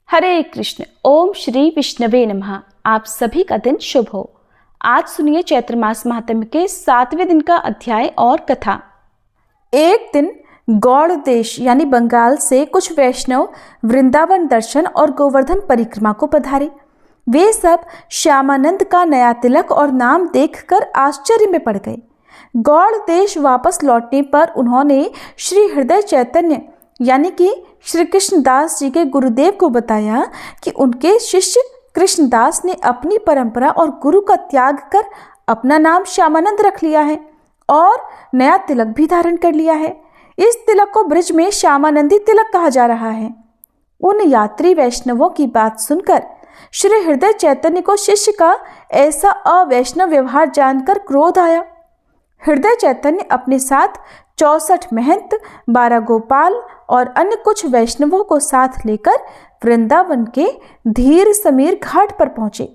हरे कृष्ण। ओम श्री विष्णवे नमः। आप सभी का दिन शुभ हो। आज सुनिए चैत्र मास महात्म्य के 7वें दिन का अध्याय और कथा। एक दिन गौड़ देश यानी बंगाल से कुछ वैष्णव वृंदावन दर्शन और गोवर्धन परिक्रमा को पधारे। वे सब श्यामानंद का नया तिलक और नाम देखकर आश्चर्य में पड़ गए। गौड़ देश वापस लौटने पर उन्होंने श्री हृदय चैतन्य यानी कि श्री कृष्णदास जी के गुरुदेव को बताया कि उनके शिष्य कृष्णदास ने अपनी परंपरा और गुरु का त्याग कर अपना नाम श्यामानंद रख लिया है और नया तिलक भी धारण कर लिया है। इस तिलक को ब्रज में श्यामानंदी तिलक कहा जा रहा है। उन यात्री वैष्णवों की बात सुनकर श्री हृदय चैतन्य को शिष्य का ऐसा अवैष्णव व्यवहार जानकर क्रोध आया। हृदय चैतन्य अपने साथ 64 महंत, 12 गोपाल और अन्य कुछ वैष्णवों को साथ लेकर वृंदावन के धीर समीर घाट पर पहुंचे।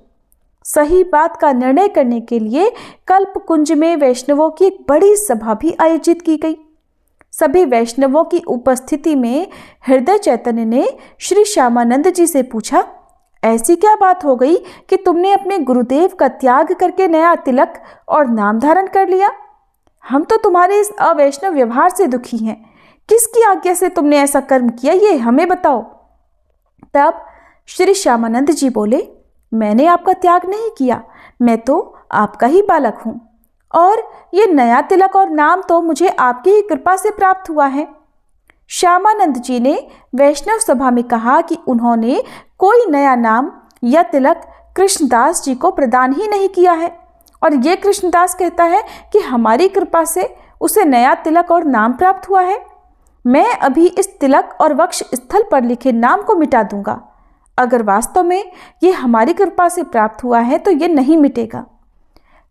सही बात का निर्णय करने के लिए कल्प कुंज में वैष्णवों की एक बड़ी सभा भी आयोजित की गई। सभी वैष्णवों की उपस्थिति में हृदय चैतन्य ने श्री श्यामानंद जी से पूछा, ऐसी क्या बात हो गई कि तुमने अपने गुरुदेव का त्याग करके नया तिलक और नाम धारण कर लिया? हम तो तुम्हारे इस अवैष्णव व्यवहार से दुखी हैं। किसकी आज्ञा से तुमने ऐसा कर्म किया, ये हमें बताओ। तब श्री श्यामानंद जी बोले, मैंने आपका त्याग नहीं किया, मैं तो आपका ही बालक हूँ और ये नया तिलक और नाम तो मुझे आपकी ही कृपा से प्राप्त हुआ है। श्यामानंद जी ने वैष्णव सभा में कहा कि उन्होंने कोई नया नाम या तिलक कृष्णदास जी को प्रदान ही नहीं किया है और ये कृष्णदास कहता है कि हमारी कृपा से उसे नया तिलक और नाम प्राप्त हुआ है। मैं अभी इस तिलक और वक्ष स्थल पर लिखे नाम को मिटा दूंगा। अगर वास्तव में ये हमारी कृपा से प्राप्त हुआ है तो ये नहीं मिटेगा।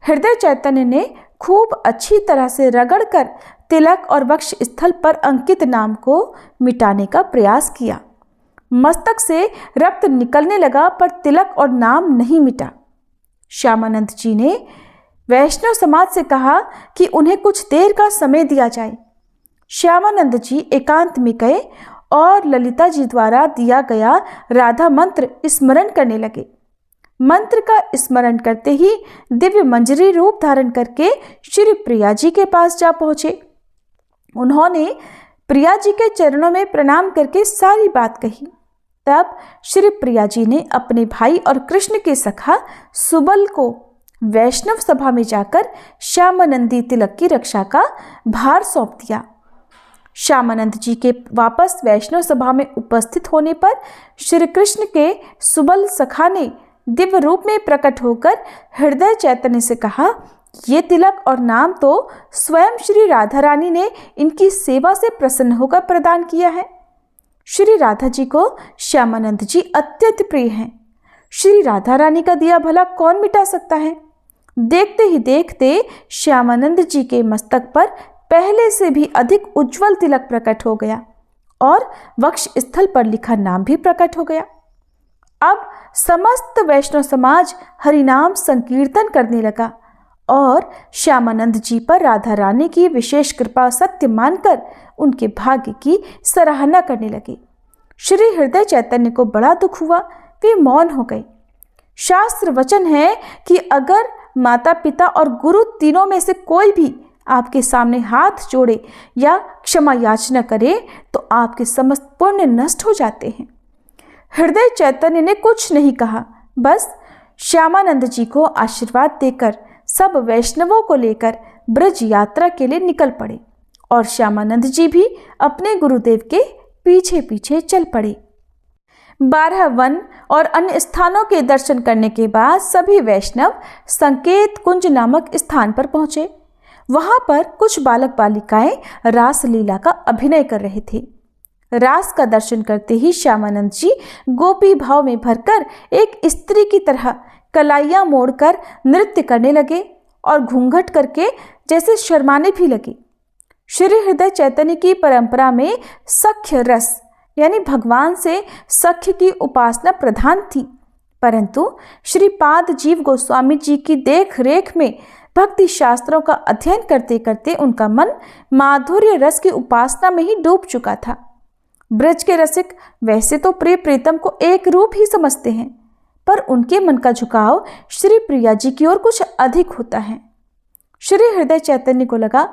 हृदय चैतन्य ने खूब अच्छी तरह से रगड़कर तिलक और वक्ष स्थल पर अंकित नाम को मिटाने का प्रयास किया। मस्तक से रक्त निकलने लगा पर तिलक और नाम नहीं मिटा। श्यामानंद जी ने वैष्णव समाज से कहा कि उन्हें कुछ देर का समय दिया जाए। श्यामानंद जी एकांत में गए और ललिता जी द्वारा दिया गया राधा मंत्र स्मरण करने लगे। मंत्र का स्मरण करते ही दिव्य मंजरी रूप धारण करके श्री प्रिया जी के पास जा पहुंचे। उन्होंने प्रिया जी के चरणों में प्रणाम करके सारी बात कही। तब श्री प्रिया जी ने अपने भाई और कृष्ण के सखा सुबल को वैष्णव सभा में जाकर श्यामानंदी तिलक की रक्षा का भार सौंप दिया। श्यामानंद जी के वापस वैष्णव सभा में उपस्थित होने पर श्री कृष्ण के सुबल सखा ने दिव्य रूप में प्रकट होकर हृदय चैतन्य से कहा, ये तिलक और नाम तो स्वयं श्री राधा रानी ने इनकी सेवा से प्रसन्न होकर प्रदान किया है। श्री राधा जी को श्यामानंद जी अत्यंत प्रिय हैं। श्री राधा रानी का दिया भला कौन मिटा सकता है। देखते ही देखते श्यामानंद जी के मस्तक पर पहले से भी अधिक उज्जवल तिलक प्रकट हो गया और वक्ष स्थल पर लिखा नाम भी प्रकट हो गया। अब समस्त वैष्णव समाज हरिनाम संकीर्तन करने लगा और श्यामानंद जी पर राधा रानी की विशेष कृपा सत्य मानकर उनके भाग्य की सराहना करने लगे। श्री हृदय चैतन्य को बड़ा दुख हुआ, वे मौन हो गए। शास्त्र वचन है कि अगर माता पिता और गुरु तीनों में से कोई भी आपके सामने हाथ जोड़े या क्षमा याचना करे तो आपके समस्त पुण्य नष्ट हो जाते हैं। हृदय चैतन्य ने कुछ नहीं कहा, बस श्यामानंद जी को आशीर्वाद देकर सब वैष्णवों को लेकर ब्रज यात्रा के लिए निकल पड़े और श्यामानंद जी भी अपने गुरुदेव के पीछे पीछे चल पड़े। 12 वन और अन्य स्थानों के दर्शन करने के बाद सभी वैष्णव संकेत कुंज नामक स्थान पर पहुंचे। वहां पर कुछ बालक बालिकाएं रास लीला का अभिनय कर रहे थे। रास का दर्शन करते ही श्यामानंद जी गोपी भाव में भरकर एक स्त्री की तरह कलाइयां मोड़कर नृत्य करने लगे और घूंघट करके जैसे शर्माने भी लगे। श्री हृदय चैतन्य की परंपरा में सख्य रस यानी भगवान से सख्य की उपासना प्रधान थी, परंतु श्रीपाद जीव गोस्वामी जी की देख रेख में भक्ति शास्त्रों का अध्ययन करते करते उनका मन माधुर्य रस की उपासना में ही डूब चुका था। ब्रज के रसिक वैसे तो प्रिय प्रीतम को एक रूप ही समझते हैं, पर उनके मन का झुकाव श्री प्रिया जी की ओर कुछ अधिक होता है। श्री हृदय चैतन्य को लगा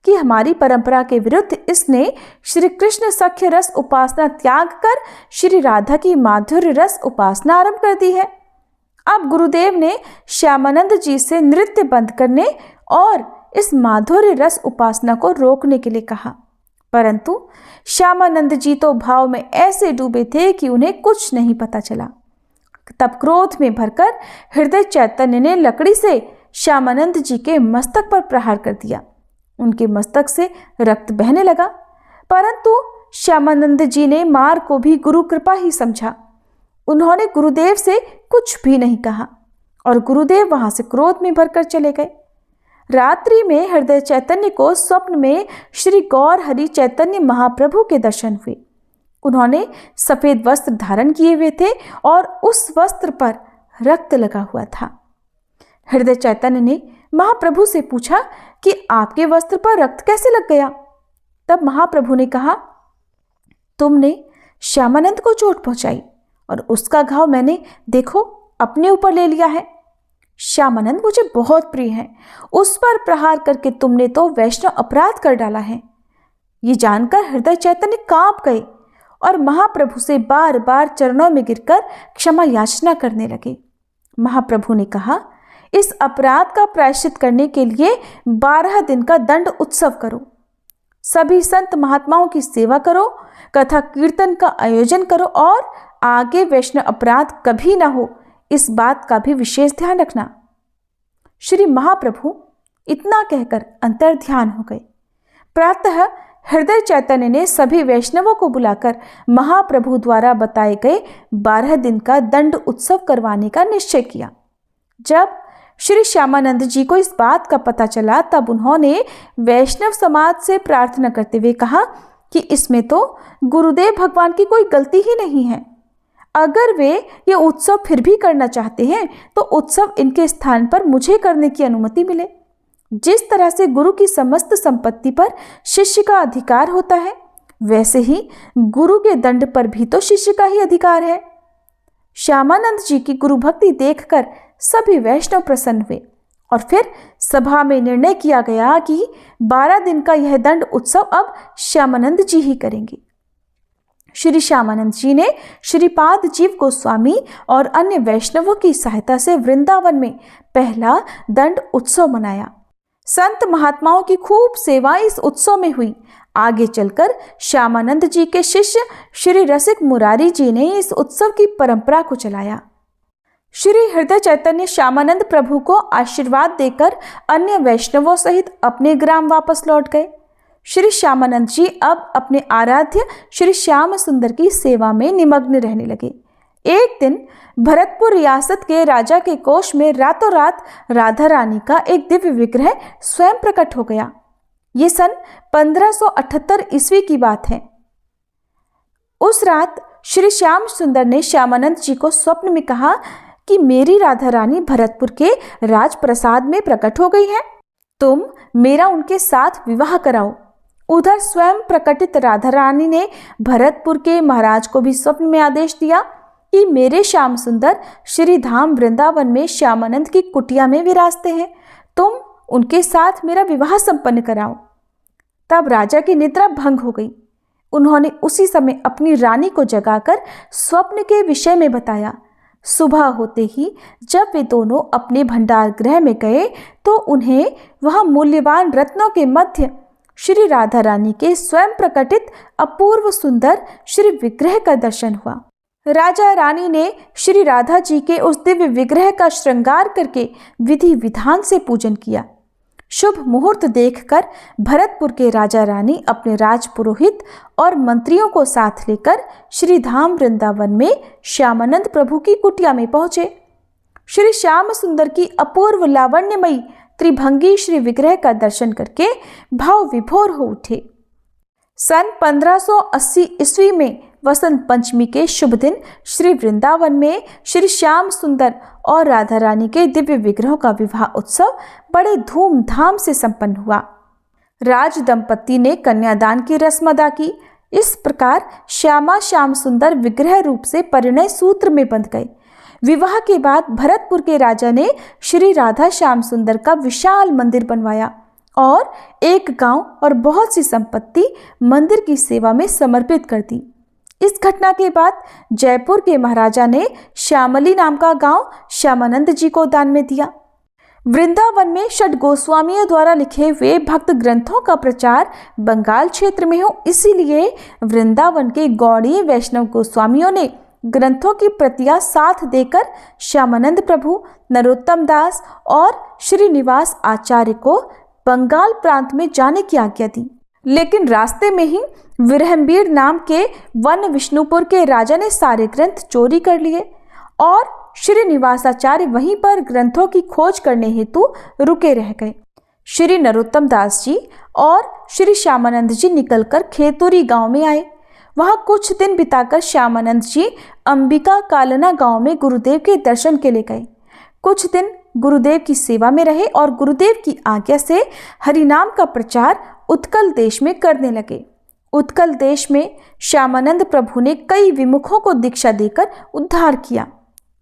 कि हमारी परंपरा के विरुद्ध इसने श्री कृष्ण सख्य रस उपासना त्याग कर श्री राधा की माधुर्य रस उपासना आरंभ कर दी है। अब गुरुदेव ने श्यामानंद जी से नृत्य बंद करने और इस माधुर्य रस उपासना को रोकने के लिए कहा, परंतु श्यामानंद जी तो भाव में ऐसे डूबे थे कि उन्हें कुछ नहीं पता चला। तब क्रोध में भरकर हृदय चैतन्य ने लकड़ी से श्यामानंद जी के मस्तक पर प्रहार कर दिया। उनके मस्तक से रक्त बहने लगा, परंतु श्यामानंद जी ने मार को भी गुरु कृपा ही समझा। उन्होंने गुरुदेव से कुछ भी नहीं कहा और गुरुदेव वहां से क्रोध में भरकर चले गए। रात्रि में हृदय चैतन्य को स्वप्न में श्री गौर हरि चैतन्य महाप्रभु के दर्शन हुए। उन्होंने सफेद वस्त्र धारण किए हुए थे और उस वस्त्र पर रक्त लगा हुआ था। हृदय चैतन्य ने महाप्रभु से पूछा कि आपके वस्त्र पर रक्त कैसे लग गया? तब महाप्रभु ने कहा, तुमने श्यामानंद को चोट पहुंचाई और उसका घाव मैंने देखो अपने ऊपर ले लिया है। श्यामानंद मुझे बहुत प्रिय है, उस पर प्रहार करके तुमने तो वैष्णव अपराध कर डाला है। ये जानकर हृदय चैतन्य कांप गए और महाप्रभु से बार बार चरणों में गिरकर क्षमा याचना करने लगे। महाप्रभु ने कहा, इस अपराध का प्रायश्चित करने के लिए 12 दिन का दंड उत्सव करो, सभी संत महात्माओं की सेवा करो, कथा कीर्तन का आयोजन करो और आगे वैष्णव अपराध कभी ना हो, इस बात का भी विशेष ध्यान रखना। श्री महाप्रभु इतना कहकर अंतर ध्यान हो गए। प्रातः हृदय चैतन्य ने सभी वैष्णवों को बुलाकर महाप्रभु द्वारा बताए गए 12 दिन का दंड उत्सव करवाने का निश्चय किया। जब श्री श्यामानंद जी को इस बात का पता चला, तब उन्होंने वैष्णव समाज से प्रार्थना करते हुए कहा कि इसमें तो गुरुदेव भगवान की कोई गलती ही नहीं है। अगर वे ये उत्सव फिर भी करना चाहते हैं तो उत्सव इनके स्थान पर मुझे करने की अनुमति मिले। जिस तरह से गुरु की समस्त संपत्ति पर शिष्य का अधिकार होता है, वैसे ही गुरु के दंड पर भी तो शिष्य का ही अधिकार है। श्यामानंद जी की गुरु भक्ति देखकर सभी वैष्णव प्रसन्न हुए और फिर सभा में निर्णय किया गया कि 12 दिन का यह दंड उत्सव अब श्यामानंद जी ही करेंगे। श्री श्यामानंद जी ने श्रीपाद जीव गोस्वामी और अन्य वैष्णवों की सहायता से वृंदावन में पहला दंड उत्सव मनाया। संत महात्माओं की खूब सेवा इस उत्सव में हुई। आगे चलकर श्यामानंद जी के शिष्य श्री रसिक मुरारी जी ने इस उत्सव की परंपरा को चलाया। श्री हृदय चैतन्य श्यामानंद प्रभु को आशीर्वाद देकर अन्य वैष्णवों सहित अपने ग्राम वापस लौट गए। श्री श्यामानंद जी अब अपने आराध्य श्री श्याम सुंदर की सेवा में निमग्न रहने लगे। एक दिन भरतपुर रियासत के राजा के कोष में रातों रात राधा रानी का एक दिव्य विग्रह स्वयं प्रकट हो गया। ये सन 1578 ईस्वी की बात है। उस रात श्री श्याम सुंदर ने श्यामानंद जी को स्वप्न में कहा कि मेरी राधा रानी भरतपुर के राजप्रसाद में प्रकट हो गई है, तुम मेरा उनके साथ विवाह कराओ। उधर स्वयं प्रकटित राधा रानी ने भरतपुर के महाराज को भी स्वप्न में आदेश दिया कि मेरे श्याम सुंदर श्री धाम वृंदावन में श्यामानंद की कुटिया में विराजते हैं, तुम उनके साथ मेरा विवाह संपन्न कराओ। तब राजा की निद्रा भंग हो गई। उन्होंने उसी समय अपनी रानी को जगाकर स्वप्न के विषय में बताया। सुबह होते ही जब वे दोनों अपने भंडार गृह में गए तो उन्हें वहां मूल्यवान रत्नों के मध्य श्री राधा रानी के स्वयं प्रकटित अपूर्व सुंदर श्री विग्रह का दर्शन हुआ। राजा रानी ने श्री राधा जी के उस दिव्य विग्रह का श्रृंगार करके विधि विधान से पूजन किया। शुभ मुहूर्त देखकर भरतपुर के राजा रानी अपने राजपुरोहित और मंत्रियों को साथ लेकर श्री धाम वृंदावन में श्यामानंद प्रभु की कुटिया में पहुंचे। श्री श्याम सुंदर की अपूर्व लावण्यमयी त्रिभंगी श्री विग्रह का दर्शन करके भाव विभोर हो उठे। सन 1580 ईस्वी में वसंत पंचमी के शुभ दिन श्री वृंदावन में श्री श्याम सुंदर और राधा रानी के दिव्य विग्रहों का विवाह उत्सव बड़े धूमधाम से संपन्न हुआ। राज दंपति ने कन्यादान की रस्म अदा की। इस प्रकार श्यामा श्याम सुंदर विग्रह रूप से परिणय सूत्र में बंध गए। विवाह के बाद भरतपुर के राजा ने श्री राधा श्याम सुंदर का विशाल मंदिर बनवाया और एक गांव और बहुत सी संपत्ति मंदिर की सेवा में समर्पित कर दी। इस घटना के बाद जयपुर के महाराजा ने श्यामली नाम का गांव श्यामानंद जी को दान में दिया। वृंदावन में षड गोस्वामियों द्वारा लिखे हुए भक्त ग्रंथों का प्रचार बंगाल क्षेत्र में हो, इसीलिए वृंदावन के गौड़ीय वैष्णव गोस्वामियों ने ग्रंथों की प्रतियां साथ देकर श्यामानंद प्रभु, नरोत्तम दास और श्रीनिवास आचार्य को बंगाल प्रांत में जाने की आज्ञा दी। लेकिन रास्ते में ही विरहंबीर नाम के वन विष्णुपुर के राजा ने सारे ग्रंथ चोरी कर लिए और श्रीनिवासाचार्य वहीं पर ग्रंथों की खोज करने हेतु रुके रह गए। श्री नरोत्तम दास जी और श्री श्यामानंद जी निकलकर खेतुरी गांव में आए। वहां कुछ दिन बिताकर श्यामानंद जी अंबिका कालना गांव में गुरुदेव के दर्शन के लिए गए। कुछ दिन गुरुदेव की सेवा में रहे और गुरुदेव की आज्ञा से हरिनाम का प्रचार उत्कल देश में करने लगे। उत्कल देश में श्यामानंद प्रभु ने कई विमुखों को दीक्षा देकर उद्धार किया।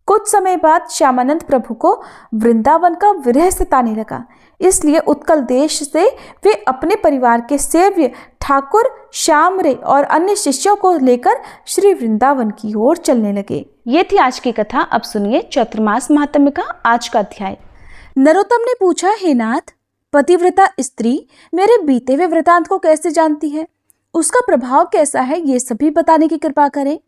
कुछ समय बाद श्यामानंद प्रभु को वृंदावन का विरह सताने लगा, इसलिए उत्कल देश से वे अपने परिवार के सेव्य ठाकुर श्यामरे और अन्य शिष्यों को लेकर श्री वृंदावन की ओर चलने लगे। ये थी आज की कथा। अब सुनिए चैत्रमास महात्म्य का आज का अध्याय। नरोत्तम ने पूछा, हे नाथ, पतिव्रता स्त्री मेरे बीते हुए वृतांत को कैसे जानती है, उसका प्रभाव कैसा है, ये सभी बताने की कृपा करें।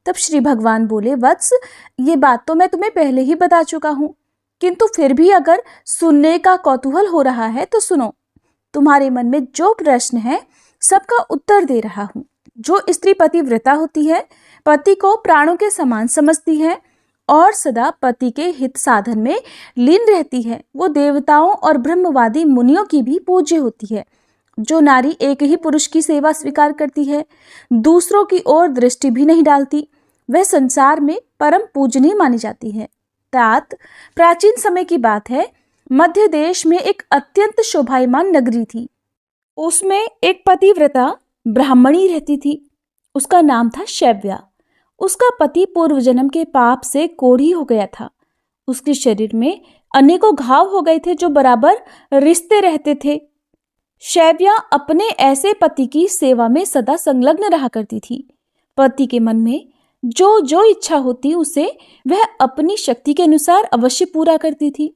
तब श्री भगवान बोले, वत्स, ये बात तो मैं तुम्हें पहले ही बता चुका हूँ, किंतु फिर भी अगर सुनने का कौतूहल हो रहा है तो सुनो। तुम्हारे मन में जो प्रश्न है सबका उत्तर दे रहा हूँ। जो स्त्री पतिव्रता होती है, पति को प्राणों के समान समझती है और सदा पति के हित साधन में लीन रहती है, वो देवताओं और ब्रह्मवादी मुनियों की भी पूज्य होती है। जो नारी एक ही पुरुष की सेवा स्वीकार करती है, दूसरों की ओर दृष्टि भी नहीं डालती, वह संसार में परम पूजनीय मानी जाती है। तात प्राचीन समय की बात है, मध्य देश में एक अत्यंत शोभायमान नगरी थी। उसमें एक पतिव्रता ब्राह्मणी रहती थी। उसका नाम था शैव्या। उसका पति पूर्व जन्म के पाप से कोढ़ी हो गया था। उसके शरीर में अनेकों घाव हो गए थे जो बराबर रिश्ते रहते थे। शैव्या अपने ऐसे पति की सेवा में सदा संलग्न रहा करती थी। पति के मन में जो जो इच्छा होती उसे वह अपनी शक्ति के अनुसार अवश्य पूरा करती थी।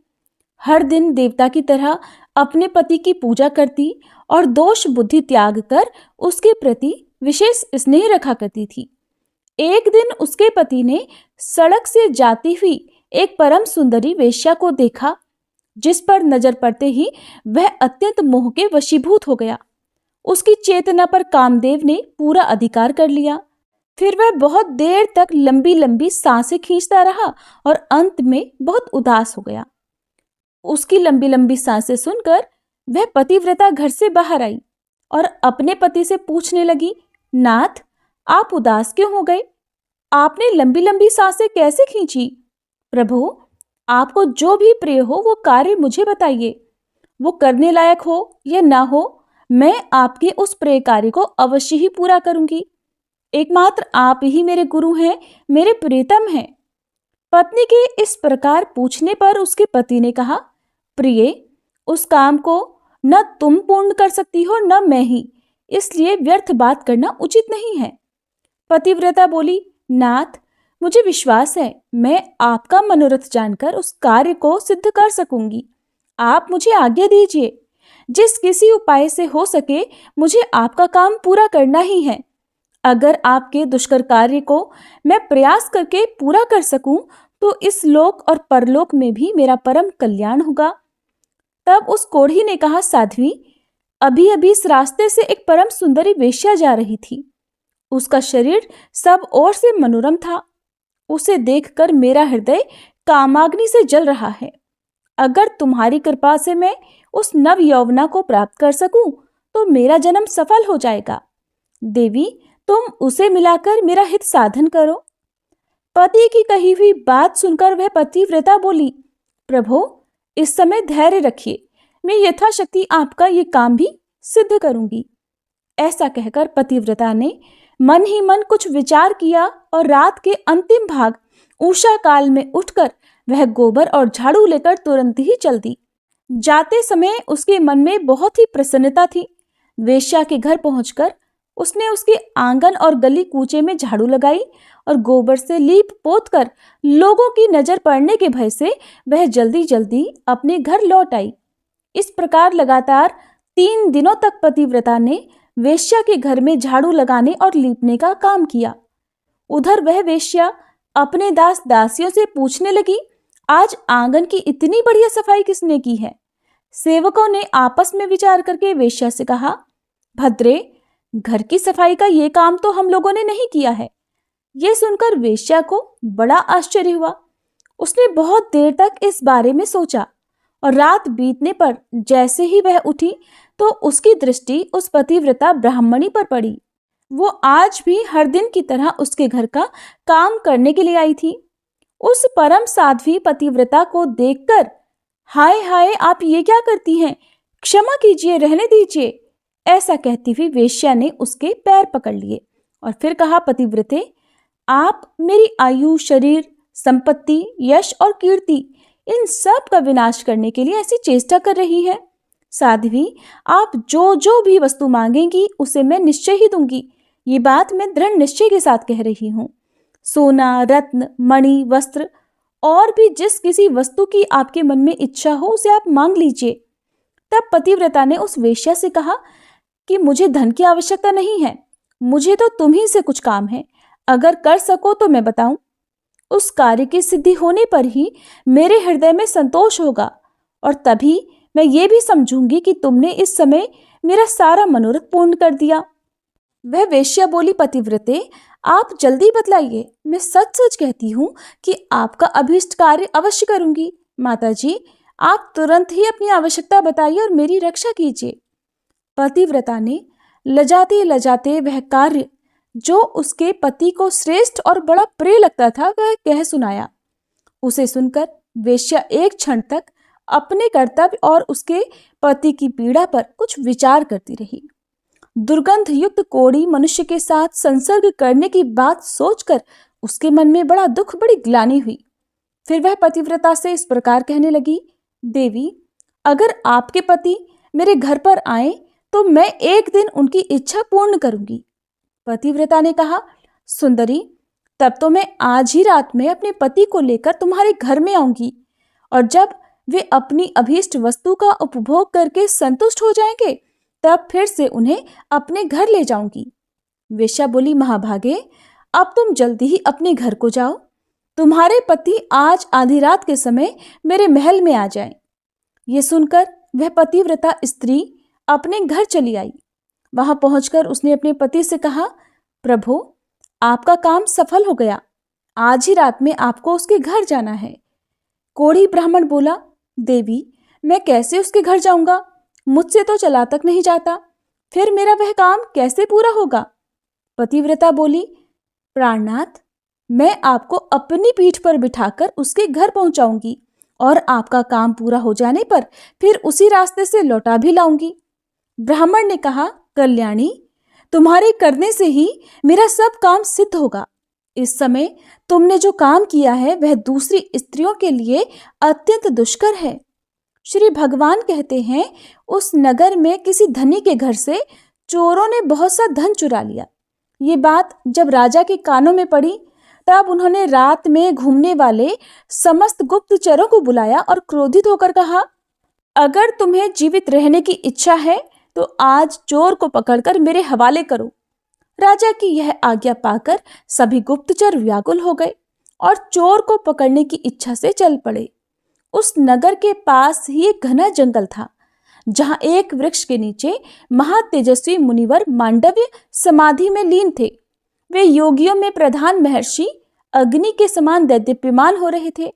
हर दिन देवता की तरह अपने पति की पूजा करती और दोष बुद्धि त्याग कर उसके प्रति विशेष स्नेह रखा करती थी। एक दिन उसके पति ने सड़क से जाती हुई एक परम सुंदरी वेश्या को देखा, जिस पर नजर पड़ते ही वह अत्यंत मोह के वशीभूत हो गया। उसकी चेतना पर कामदेव ने पूरा अधिकार कर लिया। फिर वह बहुत देर तक लंबी लंबी सांसें खींचता रहा और अंत में बहुत उदास हो गया। उसकी लंबी लंबी सांसें सुनकर वह पतिव्रता घर से बाहर आई और अपने पति से पूछने लगी, नाथ, आप उदास क्यों हो गए? आपने लंबी लंबी सांसें कैसे खींची? प्रभु, आपको जो भी प्रिय हो वो कार्य मुझे बताइए। वो करने लायक हो या ना हो, मैं आपके उस प्रिय कार्य को अवश्य ही पूरा करूंगी। एकमात्र आप ही मेरे गुरु हैं, मेरे प्रियतम हैं। पत्नी के इस प्रकार पूछने पर उसके पति ने कहा, प्रिय, उस काम को न तुम पूर्ण कर सकती हो न मैं ही, इसलिए व्यर्थ बात करना उचित नहीं है। पतिव्रता बोली, नाथ, मुझे विश्वास है मैं आपका मनोरथ जानकर उस कार्य को सिद्ध कर सकूंगी। आप मुझे आज्ञा दीजिए। जिस किसी उपाय से हो सके मुझे आपका काम पूरा करना ही है। अगर आपके दुष्कर कार्य को मैं प्रयास करके पूरा कर सकूं तो इस लोक और परलोक में भी मेरा परम कल्याण होगा। तब उस कोढ़ी ने कहा, साध्वी, अभी अभी इस रास्ते से एक परम सुंदरी वेश्या जा रही थी। उसका शरीर सब ओर से मनोरम था। उसे देखकर मेरा हृदय कामाग्नि से जल रहा है। अगर तुम्हारी कृपा से मैं उस नव यौवना को प्राप्त कर सकूं तो मेरा जन्म सफल हो जाएगा। देवी, तुम उसे मिलाकर मेरा हित साधन करो। पति की कही हुई बात सुनकर वह पतिव्रता बोली, प्रभु, इस समय धैर्य रखिए, मैं यथाशक्ति आपका ये काम भी सिद्ध करूंगी। ऐसा कहकर पतिव्रता ने मन ही मन कुछ विचार किया और रात के अंतिम भाग उषा काल में उठकर वह गोबर और झाड़ू लेकर तुरंत ही चल दी। जाते समय उसके मन में बहुत ही प्रसन्नता थी। वेश्या के घर पहुंचकर उसने उसके आंगन और गली कूचे में झाड़ू लगाई और गोबर से लीप पोत कर लोगों की नजर पड़ने के भय से वह जल्दी जल्दी अपने घर लौट आई। इस प्रकार लगातार 3 दिनों तक पतिव्रता ने वेश्या के घर में झाड़ू लगाने और लीपने का काम किया। उधर वह वेश्या अपने दास दासियों से पूछने लगी, आज आंगन की इतनी बढ़िया सफाई किसने की है? सेवकों ने आपस में विचार करके वेश्या से कहा, भद्रे, घर की सफाई का ये काम तो हम लोगों ने नहीं किया है। यह सुनकर वेश्या को बड़ा आश्चर्य हुआ। उसने बहुत देर तक इस बारे में सोचा और रात बीतने पर जैसे ही वह उठी तो उसकी दृष्टि उस पतिव्रता ब्राह्मणी पर पड़ी। वो आज भी हर दिन की तरह उसके घर का काम करने के लिए आई थी। उस परम साध्वी पतिव्रता को देखकर, हाय हाय, आप ये क्या करती हैं? क्षमा कीजिए, रहने दीजिए, ऐसा कहती हुई वेश्या ने उसके पैर पकड़ लिए और फिर कहा, पतिव्रते, आप मेरी आयु, शरीर, संपत्ति, यश और कीर्ति इन सब का विनाश करने के लिए ऐसी चेष्टा कर रही हैं। साध्वी, आप जो जो भी वस्तु मांगेंगी उसे मैं निश्चय ही दूंगी। ये बात मैं दृढ़ निश्चय के साथ कह रही हूँ। सोना, रत्न, मणि, वस्त्र और भी जिस किसी वस्तु की आपके मन में इच्छा हो उसे आप मांग लीजिए। तब पतिव्रता ने उस वेश्या से कहा कि मुझे धन की आवश्यकता नहीं है, मुझे तो तुम ही से कुछ काम है। अगर कर सको तो मैं बताऊं। उस कार्य की सिद्धि होने पर ही मेरे हृदय में संतोष होगा और तभी मैं ये भी समझूंगी कि तुमने इस समय मेरा सारा मनोरथ पूर्ण कर दिया। वह वेश्या बोली, पतिव्रते, आप जल्दी बतलाइए, मैं सच सच कहती हूँ कि आपका अभीष्ट कार्य अवश्य करूंगी। माताजी, आप तुरंत ही अपनी आवश्यकता बताइए और मेरी रक्षा कीजिए। पतिव्रता ने लजाते लजाते वह कार्य जो उसके पति को श्रेष्ठ और बड़ा प्रिय लगता था वह कह सुनाया। उसे सुनकर वेश्या एक क्षण तक अपने कर्तव्य और उसके पति की पीड़ा पर कुछ विचार करती रही। दुर्गंध युक्त कोढ़ी मनुष्य के साथ संसर्ग करने की बात सोचकर उसके मन में बड़ा दुख, बड़ी ग्लानि हुई। फिर वह पतिव्रता से इस प्रकार कहने लगी, देवी, अगर आपके पति मेरे घर पर आए तो मैं एक दिन उनकी इच्छा पूर्ण करूंगी। पतिव्रता ने कहा, सुंदरी, तब तो मैं आज ही रात में अपने पति को लेकर तुम्हारे घर में आऊंगी और जब वे अपनी अभीष्ट वस्तु का उपभोग करके संतुष्ट हो जाएंगे तब फिर से उन्हें अपने घर ले जाऊंगी। वेश्या बोली, महाभागे, अब तुम जल्दी ही अपने घर को जाओ। तुम्हारे पति आज आधी रात के समय मेरे महल में आ जाएं। ये सुनकर वह पतिव्रता स्त्री अपने घर चली आई। वहां पहुंचकर उसने अपने पति से कहा, प्रभु, आपका काम सफल हो गया। आज ही रात में आपको उसके घर जाना है। कोढ़ी ब्राह्मण बोला, देवी, मैं कैसे उसके घर जाऊंगा? मुझसे तो चला तक नहीं जाता, फिर मेरा वह काम कैसे पूरा होगा? पतिव्रता बोली, प्राणनाथ, मैं आपको अपनी पीठ पर बिठाकर उसके घर पहुंचाऊंगी और आपका काम पूरा हो जाने पर फिर उसी रास्ते से लौटा भी लाऊंगी। ब्राह्मण ने कहा, कल्याणी, तुम्हारे करने से ही मेरा सब काम सिद्ध होगा। इस समय तुमने जो काम किया है वह दूसरी स्त्रियों के लिए अत्यंत दुष्कर है। श्री भगवान कहते हैं, उस नगर में किसी धनी के घर से चोरों ने बहुत सा धन चुरा लिया। ये बात जब राजा के कानों में पड़ी तब उन्होंने रात में घूमने वाले समस्त गुप्तचरों को बुलाया और क्रोधित होकर कहा, अगर तुम्हें जीवित रहने की इच्छा है तो आज चोर को पकड़कर मेरे हवाले करो। राजा की यह आज्ञा पाकर सभी गुप्तचर व्याकुल हो गए और चोर को पकड़ने की इच्छा से चल पड़े। उस नगर के पास ही एक घना जंगल था जहां एक वृक्ष के नीचे महातेजस्वी मुनिवर मांडव्य समाधि में लीन थे। वे योगियों में प्रधान महर्षि अग्नि के समान दैदीप्यमान हो रहे थे।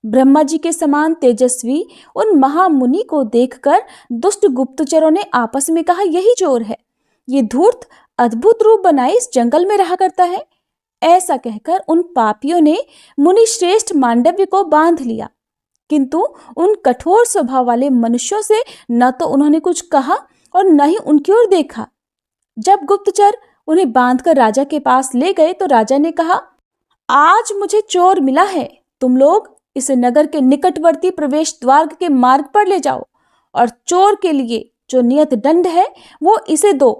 ब्रह्मा जी के समान तेजस्वी उन महामुनि को देखकर दुष्ट गुप्तचरों ने आपस में कहा, यही चोर है, ये धूर्त अद्भुत रूप बनाए इस जंगल में रहा करता है। ऐसा कहकर उन पापियों ने मुनि श्रेष्ठ मांडव्य को बांध लिया, किंतु उन कठोर स्वभाव वाले मनुष्यों से न तो उन्होंने कुछ कहा और न ही उनकी ओर देखा। जब गुप्तचर उन्हें बांधकर राजा के पास ले गए तो राजा ने कहा, आज मुझे चोर मिला है, तुम लोग इसे नगर के निकटवर्ती प्रवेश द्वार के मार्ग पर ले जाओ और चोर के लिए जो नियत दंड है वो इसे दो।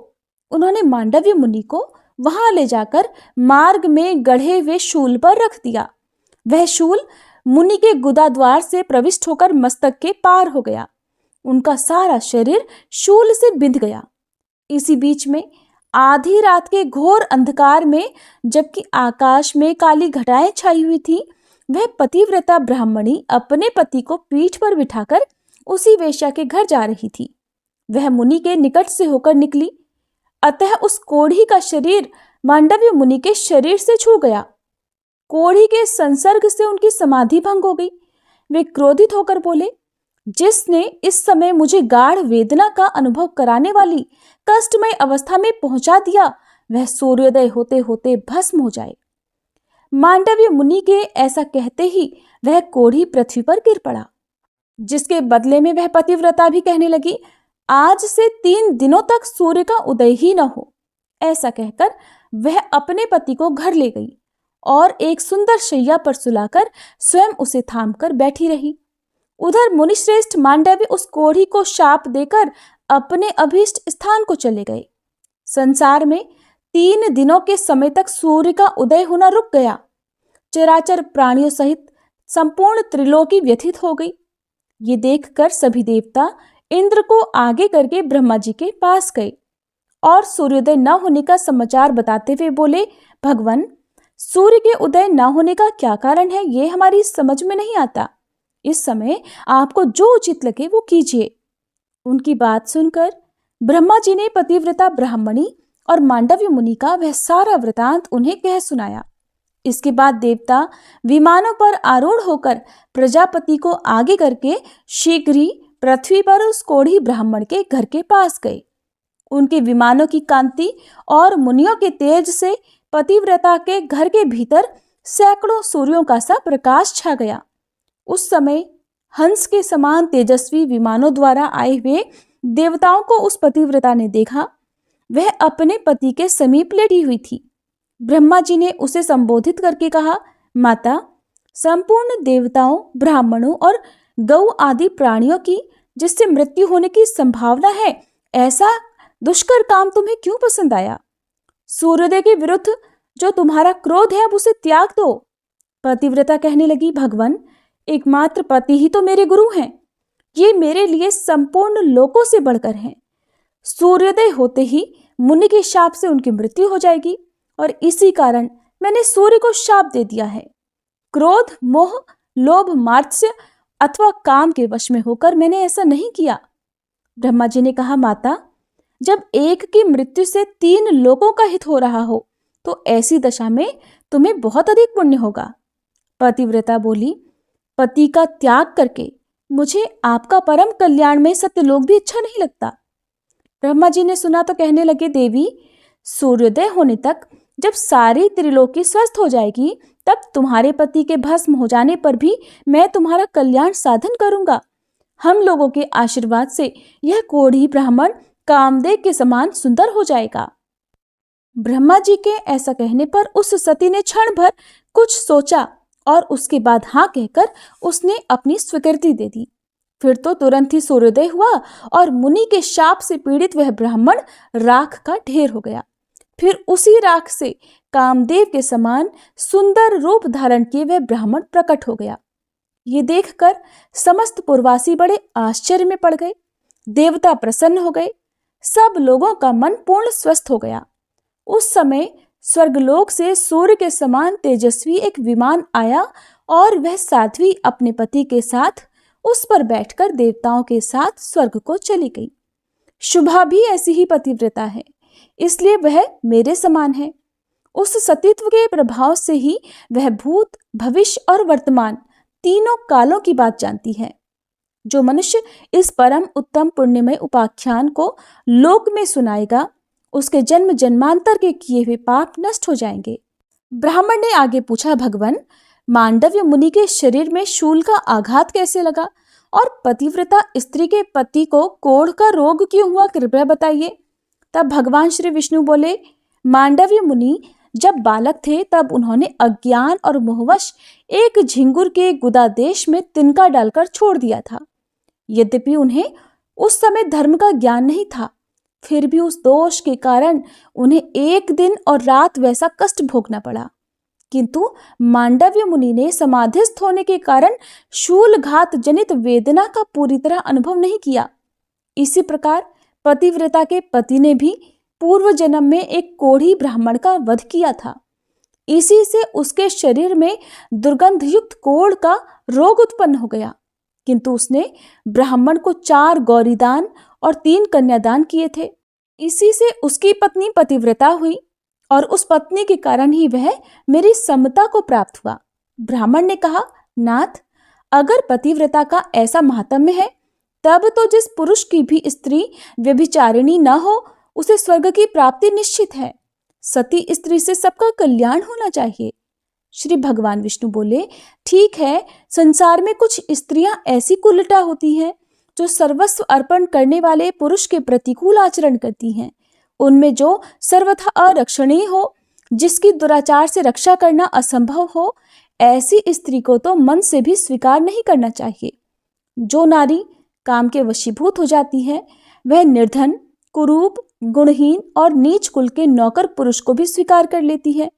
उन्होंने मांडव्य मुनि को वहां ले जाकर मार्ग में गढ़े हुए शूल पर रख दिया। वह शूल मुनि के गुदा द्वार से प्रविष्ट होकर मस्तक के पार हो गया। उनका सारा शरीर शूल से बिंध गया। इसी बीच में आधी रात के घोर अंधकार में, जबकि आकाश में काली घटाएं छाई हुई थी, वह पतिव्रता ब्राह्मणी अपने पति को पीठ पर बिठाकर उसी वेश्या के घर जा रही थी। वह मुनि के निकट से होकर निकली, अतः उस कोढ़ी का शरीर मांडव्य मुनि के शरीर से छू गया। कोढ़ी के संसर्ग से उनकी समाधि भंग हो गई। वे क्रोधित होकर बोले, जिसने इस समय मुझे गाढ़ वेदना का अनुभव कराने वाली कष्टमय अवस्था में पहुंचा दिया, वह सूर्योदय होते होते भस्म हो जाए। मांडव्य मुनि के ऐसा कहते ही वह कोढ़ी पृथ्वी पर गिर पड़ा, जिसके बदले में वह पतिव्रता भी कहने लगी, आज से 3 दिनों तक सूर्य का उदय ही न हो। ऐसा कहकर वह अपने पति को घर ले गई और एक सुंदर शैया पर सुलाकर स्वयं उसे थामकर बैठी रही। उधर मुनिश्रेष्ठ मांडव्य उस कोढ़ी को शाप देकर अपने अभीष्ट स्थान को चले गए। संसार में 3 दिनों के समय तक सूर्य का उदय होना रुक गया। चराचर प्राणियों सहित संपूर्ण त्रिलोकी व्यथित हो गई। ये देखकर सभी देवता इंद्र को आगे करके ब्रह्मा जी के पास गए और सूर्योदय न होने का समाचार बताते हुए बोले, भगवान, सूर्य के उदय न होने का क्या कारण है, ये हमारी समझ में नहीं आता। इस समय आपको जो उचित लगे वो कीजिए। उनकी बात सुनकर ब्रह्मा जी ने पतिव्रता ब्राह्मणी और मांडव्य मुनि का वह सारा वृतांत उन्हें कह सुनाया। इसके बाद देवता विमानों पर आरूढ़ होकर प्रजापति को आगे करके शीघ्र ही पृथ्वी पर उस कोढ़ी ब्राह्मण के घर के पास गए। उनके विमानों की कांति और मुनियों के तेज से पतिव्रता के घर के भीतर सैकड़ों सूर्यों का सा प्रकाश छा गया। उस समय हंस के समान तेजस्वी विमानों द्वारा आए हुए देवताओं को उस पतिव्रता ने देखा। वह अपने पति के समीप लेटी हुई थी। ब्रह्मा जी ने उसे संबोधित करके कहा, माता, संपूर्ण देवताओं, ब्राह्मणों और गौ आदि प्राणियों की जिससे मृत्यु होने की संभावना है, ऐसा दुष्कर काम तुम्हें क्यों पसंद आया? सूर्योदय के विरुद्ध जो तुम्हारा क्रोध है अब उसे त्याग दो। पतिव्रता कहने लगी, भगवान, एकमात्र पति ही तो मेरे गुरु हैं। ये मेरे लिए संपूर्ण लोकों से बढ़कर हैं। सूर्योदय होते ही मुनि के शाप से उनकी मृत्यु हो जाएगी और इसी कारण मैंने सूर्य को शाप दे दिया है। क्रोध, मोह, लोभ, मात्सर्य अथवा काम के वश में होकर मैंने ऐसा नहीं किया। ब्रह्मा जी ने कहा, माता, जब एक की मृत्यु से 3 लोगों का हित हो रहा हो तो ऐसी दशा में तुम्हें बहुत अधिक पुण्य होगा। पतिव्रता बोली, पति का त्याग करके मुझे आपका परम कल्याण में सत्यलोक भी अच्छा नहीं लगता। ब्रह्मा जी ने सुना तो कहने लगे, देवी, सूर्योदय होने तक जब सारी त्रिलोकी स्वस्थ हो जाएगी तब तुम्हारे पति के भस्म हो जाने पर भी मैं तुम्हारा कल्याण साधन करूंगा। हम लोगों के आशीर्वाद से यह कोढ़ी ब्राह्मण कामदेव के समान सुंदर हो जाएगा। ब्रह्मा जी के ऐसा कहने पर उस सती ने क्षण भर कुछ सोचा और उसके बाद हाँ कहकर उसने अपनी स्वीकृति दे दी। फिर तो तुरंत ही सूर्योदय हुआ और मुनि के शाप से पीड़ित वह ब्राह्मण राख का ढेर हो गया। फिर उसी राख से कामदेव के समान सुंदर रूप धारण किए वह ब्राह्मण प्रकट हो गया। ये देखकर समस्त पुरवासी बड़े आश्चर्य में पड़ गए। देवता प्रसन्न हो गए। सब लोगों का मन पूर्ण स्वस्थ हो गया। उस समय स्वर्गलोक से सूर्य के समान तेजस्वी एक विमान आया और वह साध्वी अपने पति के साथ उस पर बैठकर देवताओं के साथ स्वर्ग को चली गई। शुभा भी ऐसी ही पतिव्रता है, इसलिए वह मेरे समान है। उस सतीत्व के प्रभाव से ही वह भूत, भविष्य और वर्तमान तीनों कालों की बात जानती है। जो मनुष्य इस परम उत्तम पुण्यमय उपाख्यान को लोक में सुनाएगा उसके जन्म जन्मांतर के किए हुए पाप नष्ट हो जाएंगे। ब्राह्मण ने आगे पूछा, भगवान, मांडव्य मुनि के शरीर में शूल का आघात कैसे लगा और पतिव्रता स्त्री के पति को कोढ़ का रोग क्यों हुआ, कृपया बताइए। तब भगवान श्री विष्णु बोले, मांडव्य मुनि जब बालक थे तब उन्होंने अज्ञान और मोहवश एक झिंगुर के गुदादेश में तिनका डालकर छोड़ दिया था। यद्यपि उन्हें उस समय धर्म का ज्ञान नहीं था, फिर भी उस दोष के कारण उन्हें एक दिन और रात वैसा कष्ट भोगना पड़ा। किंतु मांडव्य मुनि ने समाधिस्थ होने के कारण शूलघात जनित वेदना का पूरी तरह अनुभव नहीं किया। इसी प्रकार पतिव्रता के पति ने भी पूर्व जन्म में एक कोढ़ी ब्राह्मण का वध किया था। इसी से उसके शरीर में दुर्गंध युक्त कोढ़ का रोग उत्पन्न हो गया। किंतु उसने ब्राह्मण को 4 गौरीदान और 3 कन्यादान किए थे। इसी से उसकी पत्नी पतिव्रता हुई और उस पत्नी के कारण ही वह मेरी समता को प्राप्त हुआ। ब्राह्मण ने कहा, नाथ, अगर पतिव्रता का ऐसा महात्म्य है तब तो जिस पुरुष की भी स्त्री व्यभिचारिणी न हो उसे स्वर्ग की प्राप्ति निश्चित है। सती स्त्री से सबका कल्याण होना चाहिए। श्री भगवान विष्णु बोले, ठीक है, संसार में कुछ स्त्रियां ऐसी कुलटा होती हैं जो सर्वस्व अर्पण करने वाले पुरुष के प्रतिकूल आचरण करती हैं। उनमें जो सर्वथा अरक्षणीय हो, जिसकी दुराचार से रक्षा करना असंभव हो, ऐसी स्त्री को तो मन से भी स्वीकार नहीं करना चाहिए। जो नारी काम के वशीभूत हो जाती है वह निर्धन, कुरूप, गुणहीन और नीच कुल के नौकर पुरुष को भी स्वीकार कर लेती है।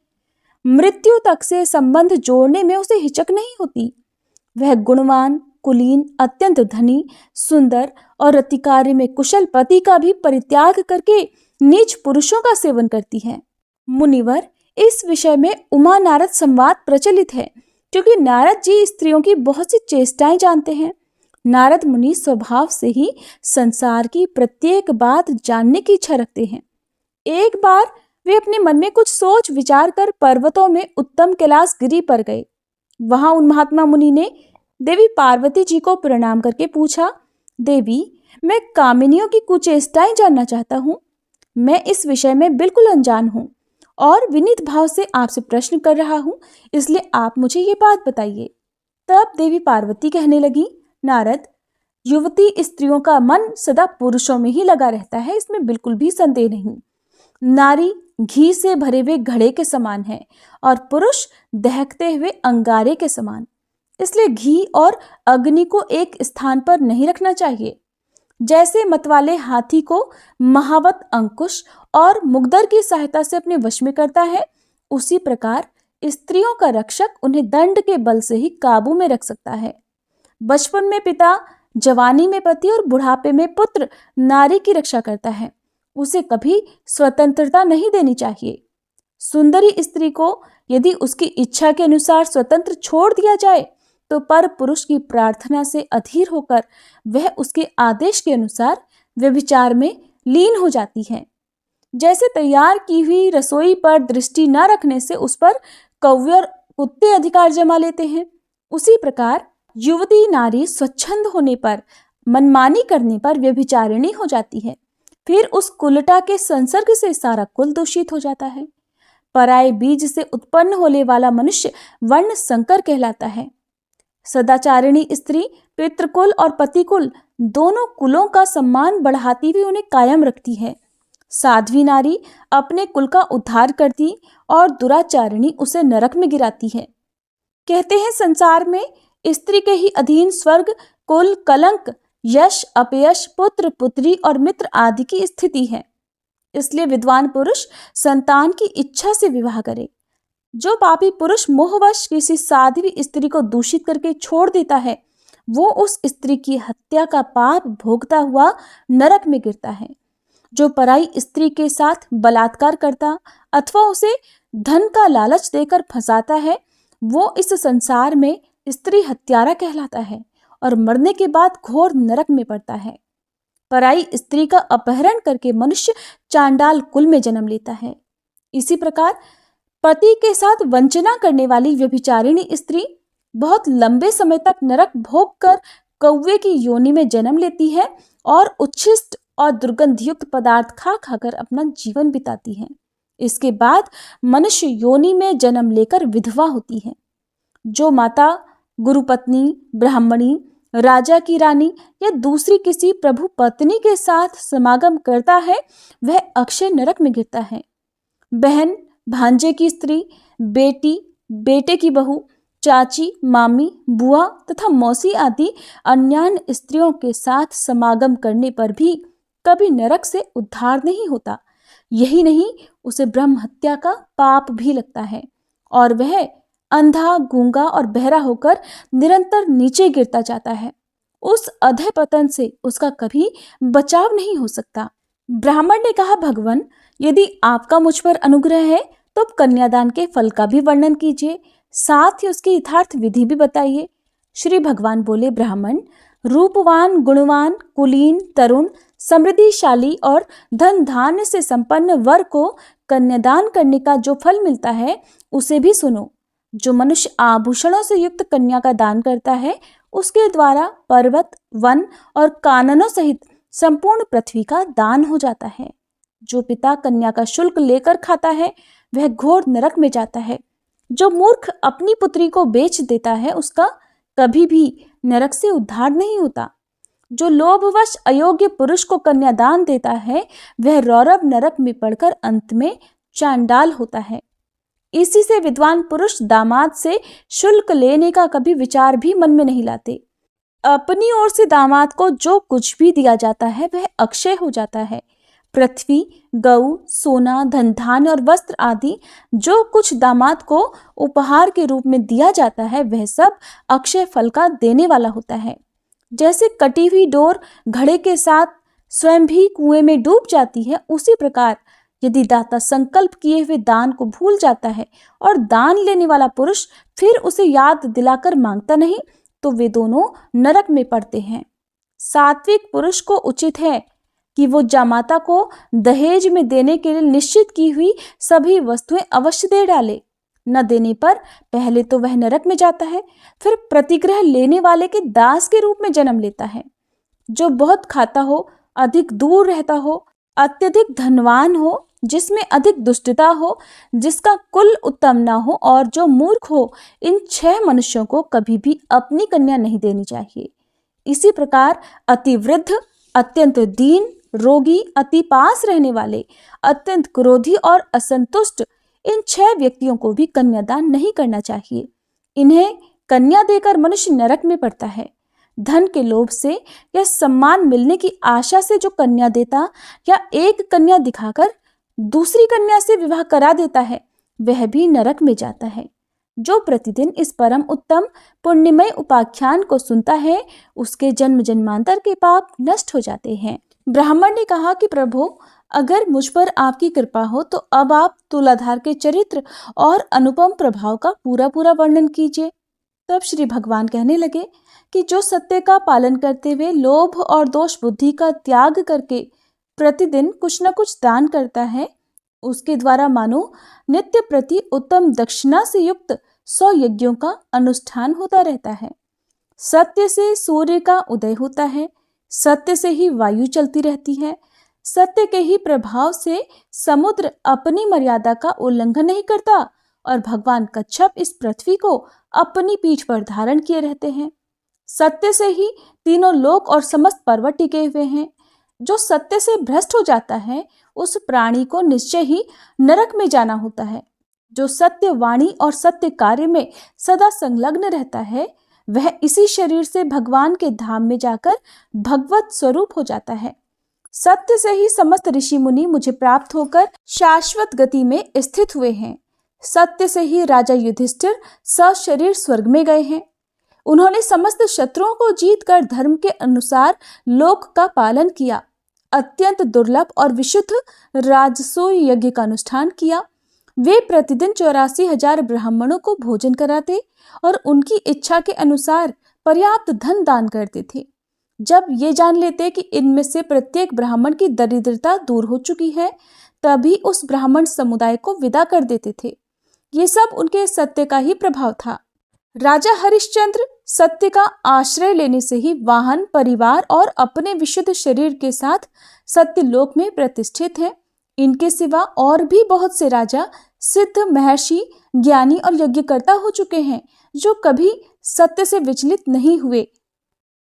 मृत्यु तक से संबंध जोड़ने में उसे हिचक नहीं होती। वह गुणवान, कुलीन, अत्यंत धनी, सुंदर और रतिकार्य में कुशल पति का भी परित्याग करके नीच पुरुषों का सेवन करती है। मुनिवर, इस विषय में उमा नारद संवाद प्रचलित है, क्योंकि नारद जी स्त्रियों की बहुत सी चेष्टाएं जानते हैं। नारद मुनि स्वभाव से ही संसार की प्रत्येक बात जानने की इच्छा रखते हैं। एक बार वे अपने मन में कुछ सोच विचार कर पर्वतों में उत्तम कैलाश गिरी पर गए। वहां उन महात्मा मुनि ने देवी पार्वती जी को प्रणाम करके पूछा, देवी, मैं कामिनियों की कुचेष्टाएं जानना चाहता हूँ। मैं इस विषय में बिल्कुल अनजान हूँ और विनीत भाव से आपसे प्रश्न कर रहा हूँ, इसलिए आप मुझे ये बात बताइए। तब देवी पार्वती कहने लगी, नारद, युवती स्त्रियों का मन सदा पुरुषों में ही लगा रहता है, इसमें बिल्कुल भी संदेह नहीं। नारी घी से भरे हुए घड़े के समान है और पुरुष दहकते हुए अंगारे के समान। इसलिए घी और अग्नि को एक स्थान पर नहीं रखना चाहिए। जैसे मतवाले हाथी को महावत अंकुश और मुग्दर की सहायता से अपने वश में करता है, उसी प्रकार स्त्रियों का रक्षक उन्हें दंड के बल से ही काबू में रख सकता है। बचपन में पिता, जवानी में पति और बुढ़ापे में पुत्र नारी की रक्षा करता है। उसे कभी स्वतंत्रता नहीं देनी चाहिए। सुंदरी स्त्री को यदि उसकी इच्छा के अनुसार स्वतंत्र छोड़ दिया जाए तो पर पुरुष की प्रार्थना से अधीर होकर वह उसके आदेश के अनुसार व्यभिचार में लीन हो जाती है। जैसे तैयार की हुई रसोई पर दृष्टि न रखने से उस पर कौवे और कुत्ते अधिकार जमा लेते हैं, उसी प्रकार युवती नारी स्वच्छंद होने पर, मनमानी करने पर व्यभिचारिणी हो जाती है। फिर उस कुलटा के संसर्ग से सारा कुल दूषित हो जाता है। पराये बीज से उत्पन्न होने वाला मनुष्य वर्ण संकर कहलाता है। सदाचारिणी स्त्री पितृकुल और पतिकुल दोनों कुलों का सम्मान बढ़ाती हुई उन्हें कायम रखती है। साध्वी नारी अपने कुल का उद्धार करती और दुराचारिणी उसे नरक में गिराती है। कहते हैं संसार में स्त्री के ही अधीन स्वर्ग, कुल, कलंक, यश, अपयश, पुत्र, पुत्री और मित्र आदि की स्थिति है। इसलिए विद्वान पुरुष संतान की इच्छा से विवाह करे। जो पापी पुरुष मोहवश किसी साध्वी स्त्री को दूषित करके छोड़ देता है, वो उस स्त्री की हत्या का पाप भोगता हुआ नरक में गिरता है। जो पराई स्त्री के साथ बलात्कार करता अथवा उसे धन का लालच देकर फंसाता है, वो इस संसार में स्त्री हत्यारा कहलाता है और मरने के बाद घोर नरक में पड़ता है। पराई स्त्री का अपहरण करके मनुष्य चांडाल कुल में जन्म लेता है। इसी प्रकार पति के साथ वंचना करने वाली व्यभिचारिणी स्त्री बहुत लंबे समय तक नरक भोग कर कौवे की योनि में जन्म लेती है और उच्छिष्ट और दुर्गंधयुक्त पदार्थ खा खाकर अपना जीवन बिताती है। इसके बाद मनुष्य योनि में जन्म लेकर विधवा होती है। जो माता गुरुपत्नी, ब्राह्मणी राजा की रानी या दूसरी किसी प्रभु पत्नी के साथ समागम करता है वह अक्षय नरक में गिरता है। बहन, भांजे की स्त्री, बेटी, बेटे की बहू, चाची, मामी, बुआ तथा मौसी आदि अन्य स्त्रियों के साथ समागम करने पर भी कभी नरक से उद्धार नहीं होता। यही नहीं, उसे ब्रह्म हत्या का पाप भी लगता है और वह अंधा, गूंगा और बहरा होकर निरंतर नीचे गिरता जाता है। उस अधः पतन से उसका कभी बचाव नहीं हो सकता। ब्राह्मण ने कहा, भगवान, यदि आपका मुझ पर अनुग्रह है तो कन्यादान के फल का भी वर्णन कीजिए, साथ ही उसकी यथार्थ विधि भी बताइए। श्री भगवान बोले, ब्राह्मण, रूपवान, गुणवान, कुलीन, तरुण, समृद्धिशाली और धन धान्य से संपन्न वर को कन्यादान करने का जो फल मिलता है उसे भी सुनो। जो मनुष्य आभूषणों से युक्त कन्या का दान करता है उसके द्वारा पर्वत, वन और काननों सहित संपूर्ण पृथ्वी का दान हो जाता है। जो पिता कन्या का शुल्क लेकर खाता है वह घोर नरक में जाता है। जो मूर्ख अपनी पुत्री को बेच देता है उसका कभी भी नरक से उद्धार नहीं होता। जो लोभवश अयोग्य पुरुष को कन्यादान देता है वह रौरव नरक में पड़कर अंत में चांडाल होता है। इसी से विद्वान पुरुष दामाद से शुल्क लेने का कभी विचार भी मन में नहीं लाते। अपनी ओर से दामाद को जो कुछ भी दिया जाता है वह अक्षय हो जाता है। पृथ्वी, गऊ, सोना, धन धान्य और वस्त्र आदि जो कुछ दामाद को उपहार के रूप में दिया जाता है वह सब अक्षय फल का देने वाला होता है। जैसे कटी हुई डोर घड़े के साथ स्वयं भी कुएं में डूब जाती है, उसी प्रकार यदि दाता संकल्प किए हुए दान को भूल जाता है और दान लेने वाला पुरुष फिर उसे याद दिलाकर मांगता नहीं तो वे दोनों नरक में पड़ते हैं। सात्विक पुरुष को उचित है कि वो जामाता को दहेज में देने के लिए निश्चित की हुई सभी वस्तुएं अवश्य दे डाले। न देने पर पहले तो वह नरक में जाता है, फिर प्रतिग्रह लेने वाले के दास के रूप में जन्म लेता है। जो बहुत खाता हो, अधिक दूर रहता हो, अत्यधिक धनवान हो, जिसमें अधिक दुष्टता हो, जिसका कुल उत्तम न हो और जो मूर्ख हो, इन 6 मनुष्यों को कभी भी अपनी कन्या नहीं देनी चाहिए। इसी प्रकार अति वृद्ध, अत्यंत दीन, रोगी, अति पास रहने वाले, अत्यंत क्रोधी और असंतुष्ट, इन 6 व्यक्तियों को भी कन्यादान नहीं करना चाहिए। इन्हें कन्या देकर मनुष्य नरक में पड़ता है। धन के लोभ से या सम्मान मिलने की आशा से जो कन्या देता या एक कन्या दिखाकर दूसरी कन्या से विवाह करा देता है वह भी नरक में जाता है। जो प्रतिदिन इस परम उत्तम पुण्यमय उपाख्यान को सुनता है उसके जन्म जन्मांतर के पाप नष्ट हो जाते हैं। ब्राह्मण ने कहा कि प्रभु, अगर मुझ पर आपकी कृपा हो तो अब आप तुलाधार के चरित्र और अनुपम प्रभाव का पूरा पूरा वर्णन कीजिए। तब श्री भगवान कहने लगे कि जो सत्य का पालन करते हुए लोभ और दोष बुद्धि का त्याग करके प्रतिदिन कुछ न कुछ दान करता है उसके द्वारा मानो नित्य प्रति उत्तम दक्षिणा से युक्त 100 यज्ञों का अनुष्ठान होता रहता है। सत्य से सूर्य का उदय होता है, सत्य से ही वायु चलती रहती है, सत्य के ही प्रभाव से समुद्र अपनी मर्यादा का उल्लंघन नहीं करता और भगवान कच्छप इस पृथ्वी को अपनी पीठ पर धारण किए रहते हैं। सत्य से ही तीनों लोक और समस्त पर्वत टिके हुए हैं। जो सत्य से भ्रष्ट हो जाता है उस प्राणी को निश्चय ही नरक में जाना होता है। जो सत्य वाणी और सत्य कार्य में सदा संलग्न रहता है वह इसी शरीर से भगवान के धाम में जाकर भगवत स्वरूप हो जाता है। सत्य से ही समस्त ऋषि मुनि मुझे प्राप्त होकर शाश्वत गति में स्थित हुए हैं। सत्य से ही राजा युधिष्ठिर सशरीर स्वर्ग में गए हैं। उन्होंने समस्त शत्रुओं को जीतकर धर्म के अनुसार लोक का पालन किया, अत्यंत दुर्लभ और विशुद्ध राजसूय यज्ञ का अनुष्ठान किया। वे प्रतिदिन 84,000 ब्राह्मणों को भोजन कराते और उनकी इच्छा के अनुसार पर्याप्त धन दान करते थे। जब ये जान लेते कि इनमें से प्रत्येक ब्राह्मण की दरिद्रता दूर हो चुकी है तभी उस ब्राह्मण समुदाय को विदा कर देते थे। ये सब उनके सत्य का ही प्रभाव था। राजा हरिश्चंद्र सत्य का आश्रय लेने से ही वाहन, परिवार और अपने विशुद्ध शरीर के साथ सत्य लोक में प्रतिष्ठित हैं। इनके सिवा और भी बहुत से राजा, सिद्ध, महर्षि, ज्ञानी और यज्ञकर्ता हो चुके हैं जो कभी सत्य से विचलित नहीं हुए।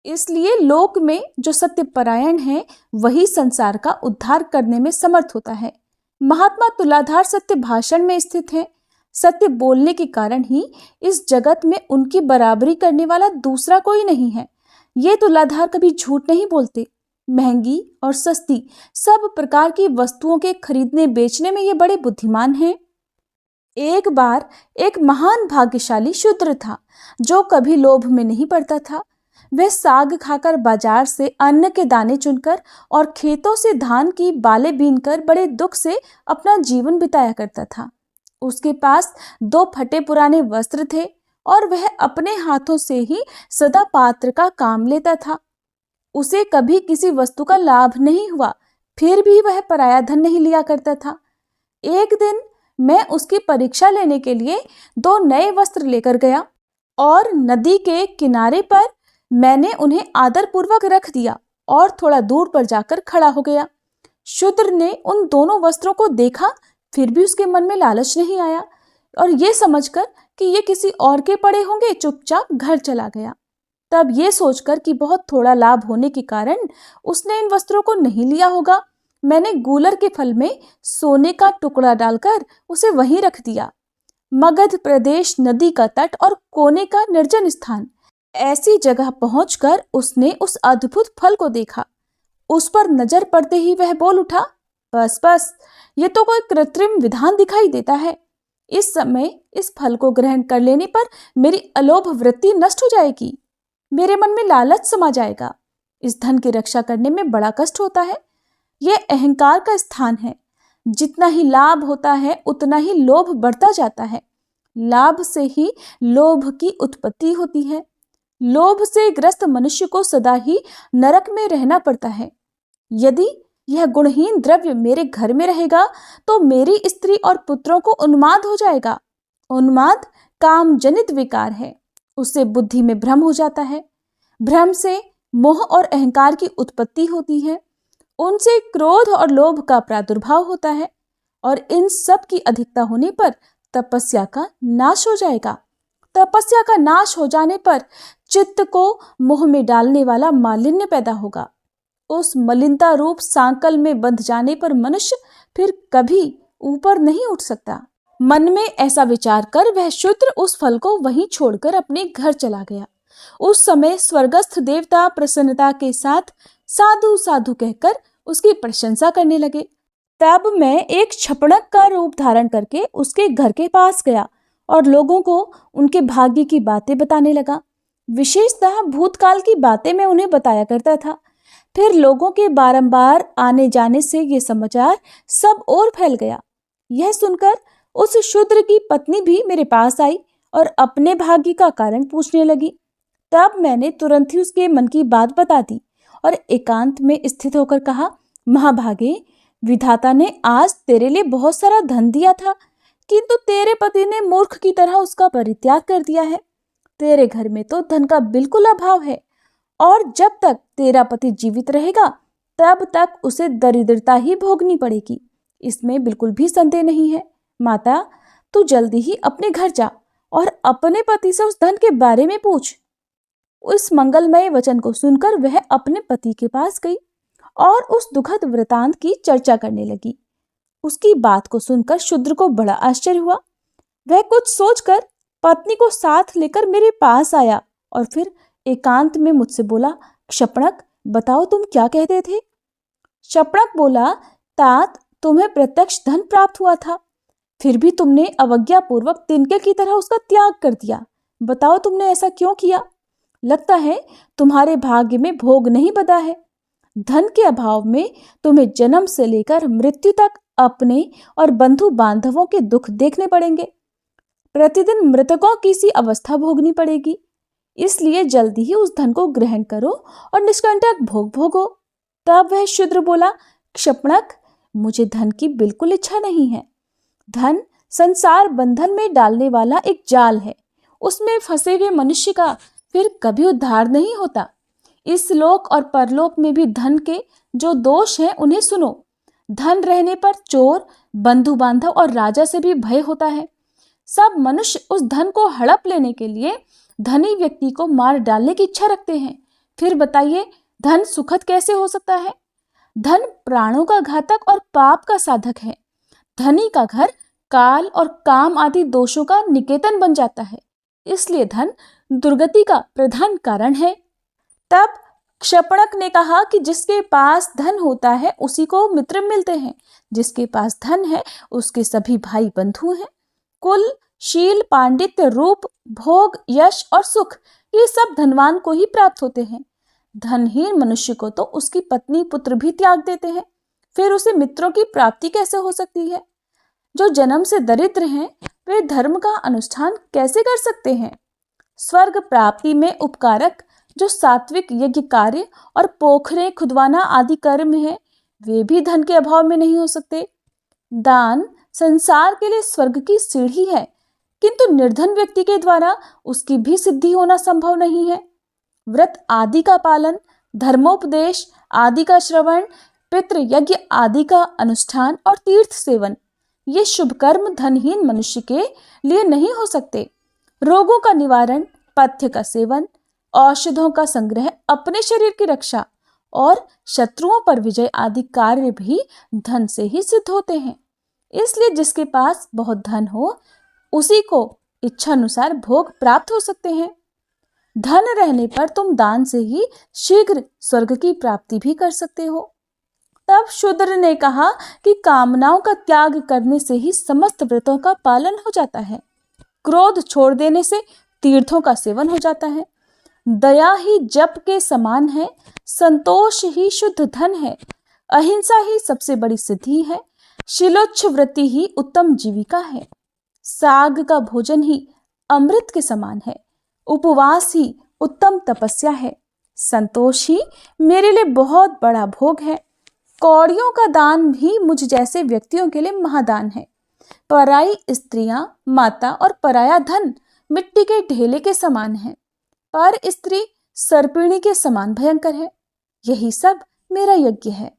इसलिए लोक में जो सत्यपरायण है वही संसार का उद्धार करने में समर्थ होता है। महात्मा तुलाधार सत्य भाषण में स्थित है। सत्य बोलने के कारण ही इस जगत में उनकी बराबरी करने वाला दूसरा कोई नहीं है। ये तुलाधार कभी झूठ नहीं बोलते। महंगी और सस्ती सब प्रकार की वस्तुओं के खरीदने बेचने में ये बड़े बुद्धिमान हैं। एक बार एक महान भाग्यशाली शूद्र था जो कभी लोभ में नहीं पड़ता था। वह साग खाकर, बाजार से अन्न के दाने चुनकर और खेतों से धान की बालें बीनकर बड़े दुख से अपना जीवन बिताया करता था। उसके पास 2 फटे पुराने वस्त्र थे और वह अपने हाथों से ही सदा पात्र का काम लेता था। उसे कभी किसी वस्तु का लाभ नहीं हुआ, फिर भी वह पराया धन नहीं लिया करता था। एक दिन मैं उसकी परीक्षा लेने के लिए 2 नए वस्त्र लेकर गया और नदी के किनारे पर मैंने उन्हें आदरपूर्वक रख दिया और थोड़ा दूर पर जाकर खड़ा हो गया। शूद्र ने उन दोनों वस्त्रों को देखा, फिर भी उसके मन में लालच नहीं आया और ये समझकर कि ये किसी और के पड़े होंगे चुपचाप घर चला गया। तब ये सोचकर कि बहुत थोड़ा लाभ होने के कारण उसने इन वस्त्रों को नहीं लिया होगा, मैंने गूलर के फल में सोने का टुकड़ा डालकर उसे वहीं रख दिया। मगध प्रदेश, नदी का तट और कोने का निर्जन स्थान, ऐसी जगह पहुंचकर उसने उस अद्भुत फल को देखा। उस पर नजर पड़ते ही वह बोल उठा, बस बस, ये तो कोई कृत्रिम विधान दिखाई देता है। इस समय इस फल को ग्रहण कर लेने पर मेरी अलोभ वृत्ति नष्ट हो जाएगी, मेरे मन में लालच समा जाएगा। इस धन की रक्षा करने में बड़ा कष्ट होता है। यह अहंकार का स्थान है। जितना ही लाभ होता है उतना ही लोभ बढ़ता जाता है। लाभ से ही लोभ की उत्पत्ति होती है। लोभ से ग्रस्त मनुष्य को सदा ही नरक में रहना पड़ता है। यदि यह गुणहीन द्रव्य मेरे घर में रहेगा तो मेरी स्त्री और पुत्रों को उन्माद हो जाएगा। उन्माद काम जनित विकार है, उससे बुद्धि में भ्रम हो जाता है। भ्रम से मोह और अहंकार की उत्पत्ति होती है, उनसे क्रोध और लोभ का प्रादुर्भाव होता है और इन सब की अधिकता होने पर तपस्या का नाश हो जाएगा। तपस्या का नाश हो जाने पर चित्त को मोह में डालने वाला मालिन्य पैदा होगा। उस मलिनता रूप सांकल में बंध जाने पर मनुष्य फिर कभी ऊपर नहीं उठ सकता। मन में ऐसा विचार कर वह शूद्र उस फल को वहीं छोड़कर अपने घर चला गया। उस समय स्वर्गस्थ देवता प्रसन्नता के साथ साधु साधु कहकर उसकी प्रशंसा करने लगे। तब मैं एक छपड़क का रूप धारण करके उसके घर के पास गया और लोगों को उनके भाग्य की बातें बताने लगा। विशेषतः भूतकाल की बातें मैं उन्हें बताया करता था। फिर लोगों के बारंबार आने जाने से ये समाचार सब ओर फैल गया। यह सुनकर उस शूद्र की पत्नी भी मेरे पास आई और अपने भाग्य का कारण पूछने लगी। तब मैंने तुरंत ही उसके मन की बात बता दी और एकांत में स्थित होकर कहा, महाभागे, विधाता ने आज तेरे लिए बहुत सारा धन दिया था, किंतु तेरे पति ने मूर्ख की तरह उसका परित्याग कर दिया है। तेरे घर में तो धन का बिल्कुल अभाव है और जब तक तेरा पति जीवित रहेगा तब तक उसे दरिद्रता ही भोगनी पड़ेगी, इसमें बिल्कुल भी संदेह नहीं है। माता, तू जल्दी ही अपने घर जा और अपने पति से उस धन के बारे में पूछ। उस मंगलमय वचन को सुनकर वह अपने पति के पास गई और उस दुखद वृतांत की चर्चा करने लगी। उसकी बात को सुनकर शूद्र को बड़ा आश्चर्य हुआ। वह कुछ सोचकर पत्नी को साथ लेकर मेरे पास आया और फिर एकांत में मुझसे बोला, क्षपणक, बताओ तुम क्या कहते थे? क्षपणक बोला, तात, तुम्हें प्रत्यक्ष धन प्राप्त हुआ था, फिर भी तुमने अवज्ञा पूर्वक तिनके की तरह उसका त्याग कर दिया। बताओ तुमने ऐसा क्यों किया? लगता है तुम्हारे भाग्य में भोग नहीं बंधा है। धन के अभाव में तुम्हें जन्म से लेकर मृत्यु तक अपने और बंधु बांधवों के दुख देखने पड़ेंगे। प्रतिदिन मृतकों की सी अवस्था भोगनी पड़ेगी। इसलिए जल्दी ही उस धन को ग्रहण करो और निष्कंटक भोग भोगो। तब वह शूद्र बोला, क्षपणक, मुझे धन की बिल्कुल इच्छा नहीं है। धन संसार बंधन में डालने वाला एक जाल है, उसमें फंसे हुए मनुष्य का फिर कभी उद्धार नहीं होता। इस लोक और परलोक में भी धन के जो दोष हैं उन्हें सुनो। धन रहने पर चोर, बंधु बांधव और राजा से भी भय होता है। सब मनुष्य उस धन को हड़प लेने के लिए धनी व्यक्ति को मार डालने की इच्छा रखते हैं, फिर बताइए, धन सुखद कैसे हो सकता है? धन प्राणों का घातक और पाप का साधक है। धनी का घर काल और काम आदि दोषों का निकेतन बन जाता है। इसलिए धन दुर्गति का प्रधान कारण है। तब क्षपणक ने कहा कि जिसके पास धन होता है उसी को मित्र मिलते हैं। जिसके पास धन है उसके सभी भाई बंधु हैं। कुल, शील, पांडित्य, रूप, भोग, यश और सुख, ये सब धनवान को ही प्राप्त होते हैं। धनहीन मनुष्य को तो उसकी पत्नी पुत्र भी त्याग देते हैं। फिर उसे मित्रों की प्राप्ति कैसे हो सकती है? जो जन्म से दरिद्र हैं वे धर्म का अनुष्ठान कैसे कर सकते हैं? स्वर्ग प्राप्ति में उपकारक जो सात्विक यज्ञ कार्य और पोखरे खुदवाना आदि कर्म है, वे भी धन के अभाव में नहीं हो सकते। दान संसार के लिए स्वर्ग की सीढ़ी है, किंतु निर्धन व्यक्ति के द्वारा उसकी भी सिद्धि होना संभव नहीं है। व्रत आदि का पालन, धर्मोपदेश आदि का श्रवण, पितृ यज्ञ आदि का अनुष्ठान और तीर्थ सेवन, ये शुभ कर्म धनहीन मनुष्य के लिए नहीं हो सकते। रोगों का निवारण, पथ्य का सेवन, औषधों का संग्रह, अपने शरीर की रक्षा और शत्रुओं पर विजय आदि कार्य भी धन से ही सिद्ध होते हैं। इसलिए जिसके पास बहुत धन हो उसी को इच्छानुसार भोग प्राप्त हो सकते हैं। धन रहने पर तुम दान से ही शीघ्र स्वर्ग की प्राप्ति भी कर सकते हो। तब शूद्र ने कहा कि कामनाओं का त्याग करने से ही समस्त व्रतों का पालन हो जाता है। क्रोध छोड़ देने से तीर्थों का सेवन हो जाता है। दया ही जप के समान है। संतोष ही शुद्ध धन है। अहिंसा ही सबसे बड़ी सिद्धि है। शीलोच्छवृत्ति ही उत्तम जीविका है। साग का भोजन ही अमृत के समान है। उपवास ही उत्तम तपस्या है। संतोष ही मेरे लिए बहुत बड़ा भोग है। कौड़ियों का दान भी मुझ जैसे व्यक्तियों के लिए महादान है। पराई स्त्रियां, माता और पराया धन मिट्टी के ढेले के समान है। पर स्त्री सर्पिणी के समान भयंकर है। यही सब मेरा यज्ञ है।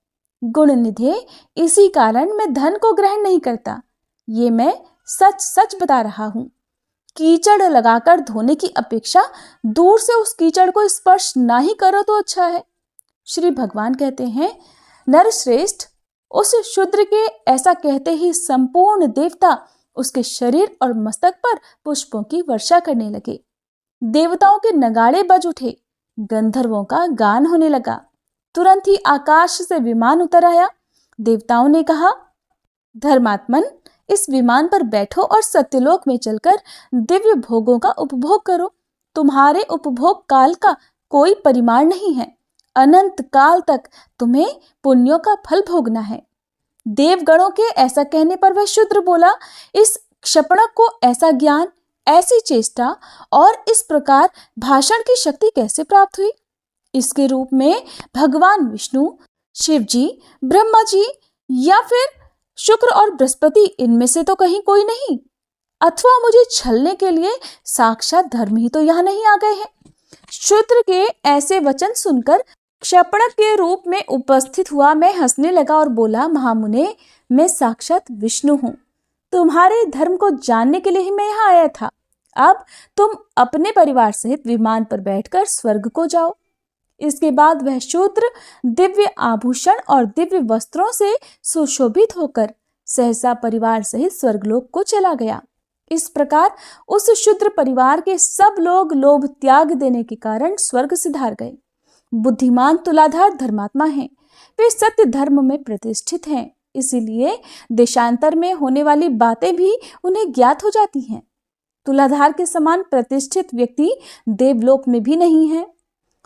गुण निधे, इसी कारण मैं धन को ग्रहण नहीं करता। ये मैं सच सच बता रहा हूँ। कीचड़ लगाकर धोने की अपेक्षा दूर से उस कीचड़ को स्पर्श ना ही करो तो अच्छा है। श्री भगवान कहते हैं, नरश्रेष्ठ, उस शूद्र के ऐसा कहते ही संपूर्ण देवता उसके शरीर और मस्तक पर पुष्पों की वर्षा करने लगे। देवताओं के नगाड़े बज उठे। गंधर्वों का गान होने लगा। तुरंत ही आकाश से विमान उतर आया। देवताओं ने कहा, धर्मात्मन, इस विमान पर बैठो और सत्यलोक में चलकर दिव्य भोगों का उपभोग करो। तुम्हारे उपभोग काल का कोई परिमाण नहीं है। अनंत काल तक तुम्हें पुण्यों का फल भोगना है। देवगणों के ऐसा कहने पर वह शूद्र बोला, इस क्षपणक को ऐसा ज्ञान, ऐसी चेष्टा और इस प्रकार भाषण की शक्ति कैसे प्राप्त हुई? इसके रूप में भगवान विष्णु, शिव जी, ब्रह्मा जी या फिर शुक्र और बृहस्पति, इनमें से तो कहीं कोई नहीं। अथवा मुझे छलने के लिए साक्षात धर्म ही तो यहाँ नहीं आ गए हैं। शूद्र के ऐसे वचन सुनकर क्षपणक के रूप में उपस्थित हुआ मैं हंसने लगा और बोला, महामुने, मैं साक्षात विष्णु हूँ। तुम्हारे धर्म को जानने के लिए ही मैं यहाँ आया था। अब तुम अपने परिवार सहित विमान पर बैठकर स्वर्ग को जाओ। इसके बाद वह शूद्र दिव्य आभूषण और दिव्य वस्त्रों से सुशोभित होकर सहसा परिवार सहित स्वर्गलोक को चला गया। इस प्रकार उस शूद्र परिवार के सब लोग लोभ त्याग देने के कारण स्वर्ग सिधार गए। बुद्धिमान तुलाधार धर्मात्मा हैं। वे सत्य धर्म में प्रतिष्ठित हैं। इसीलिए देशांतर में होने वाली बातें भी उन्हें ज्ञात हो जाती हैं। तुलाधार के समान प्रतिष्ठित व्यक्ति देवलोक में भी नहीं है।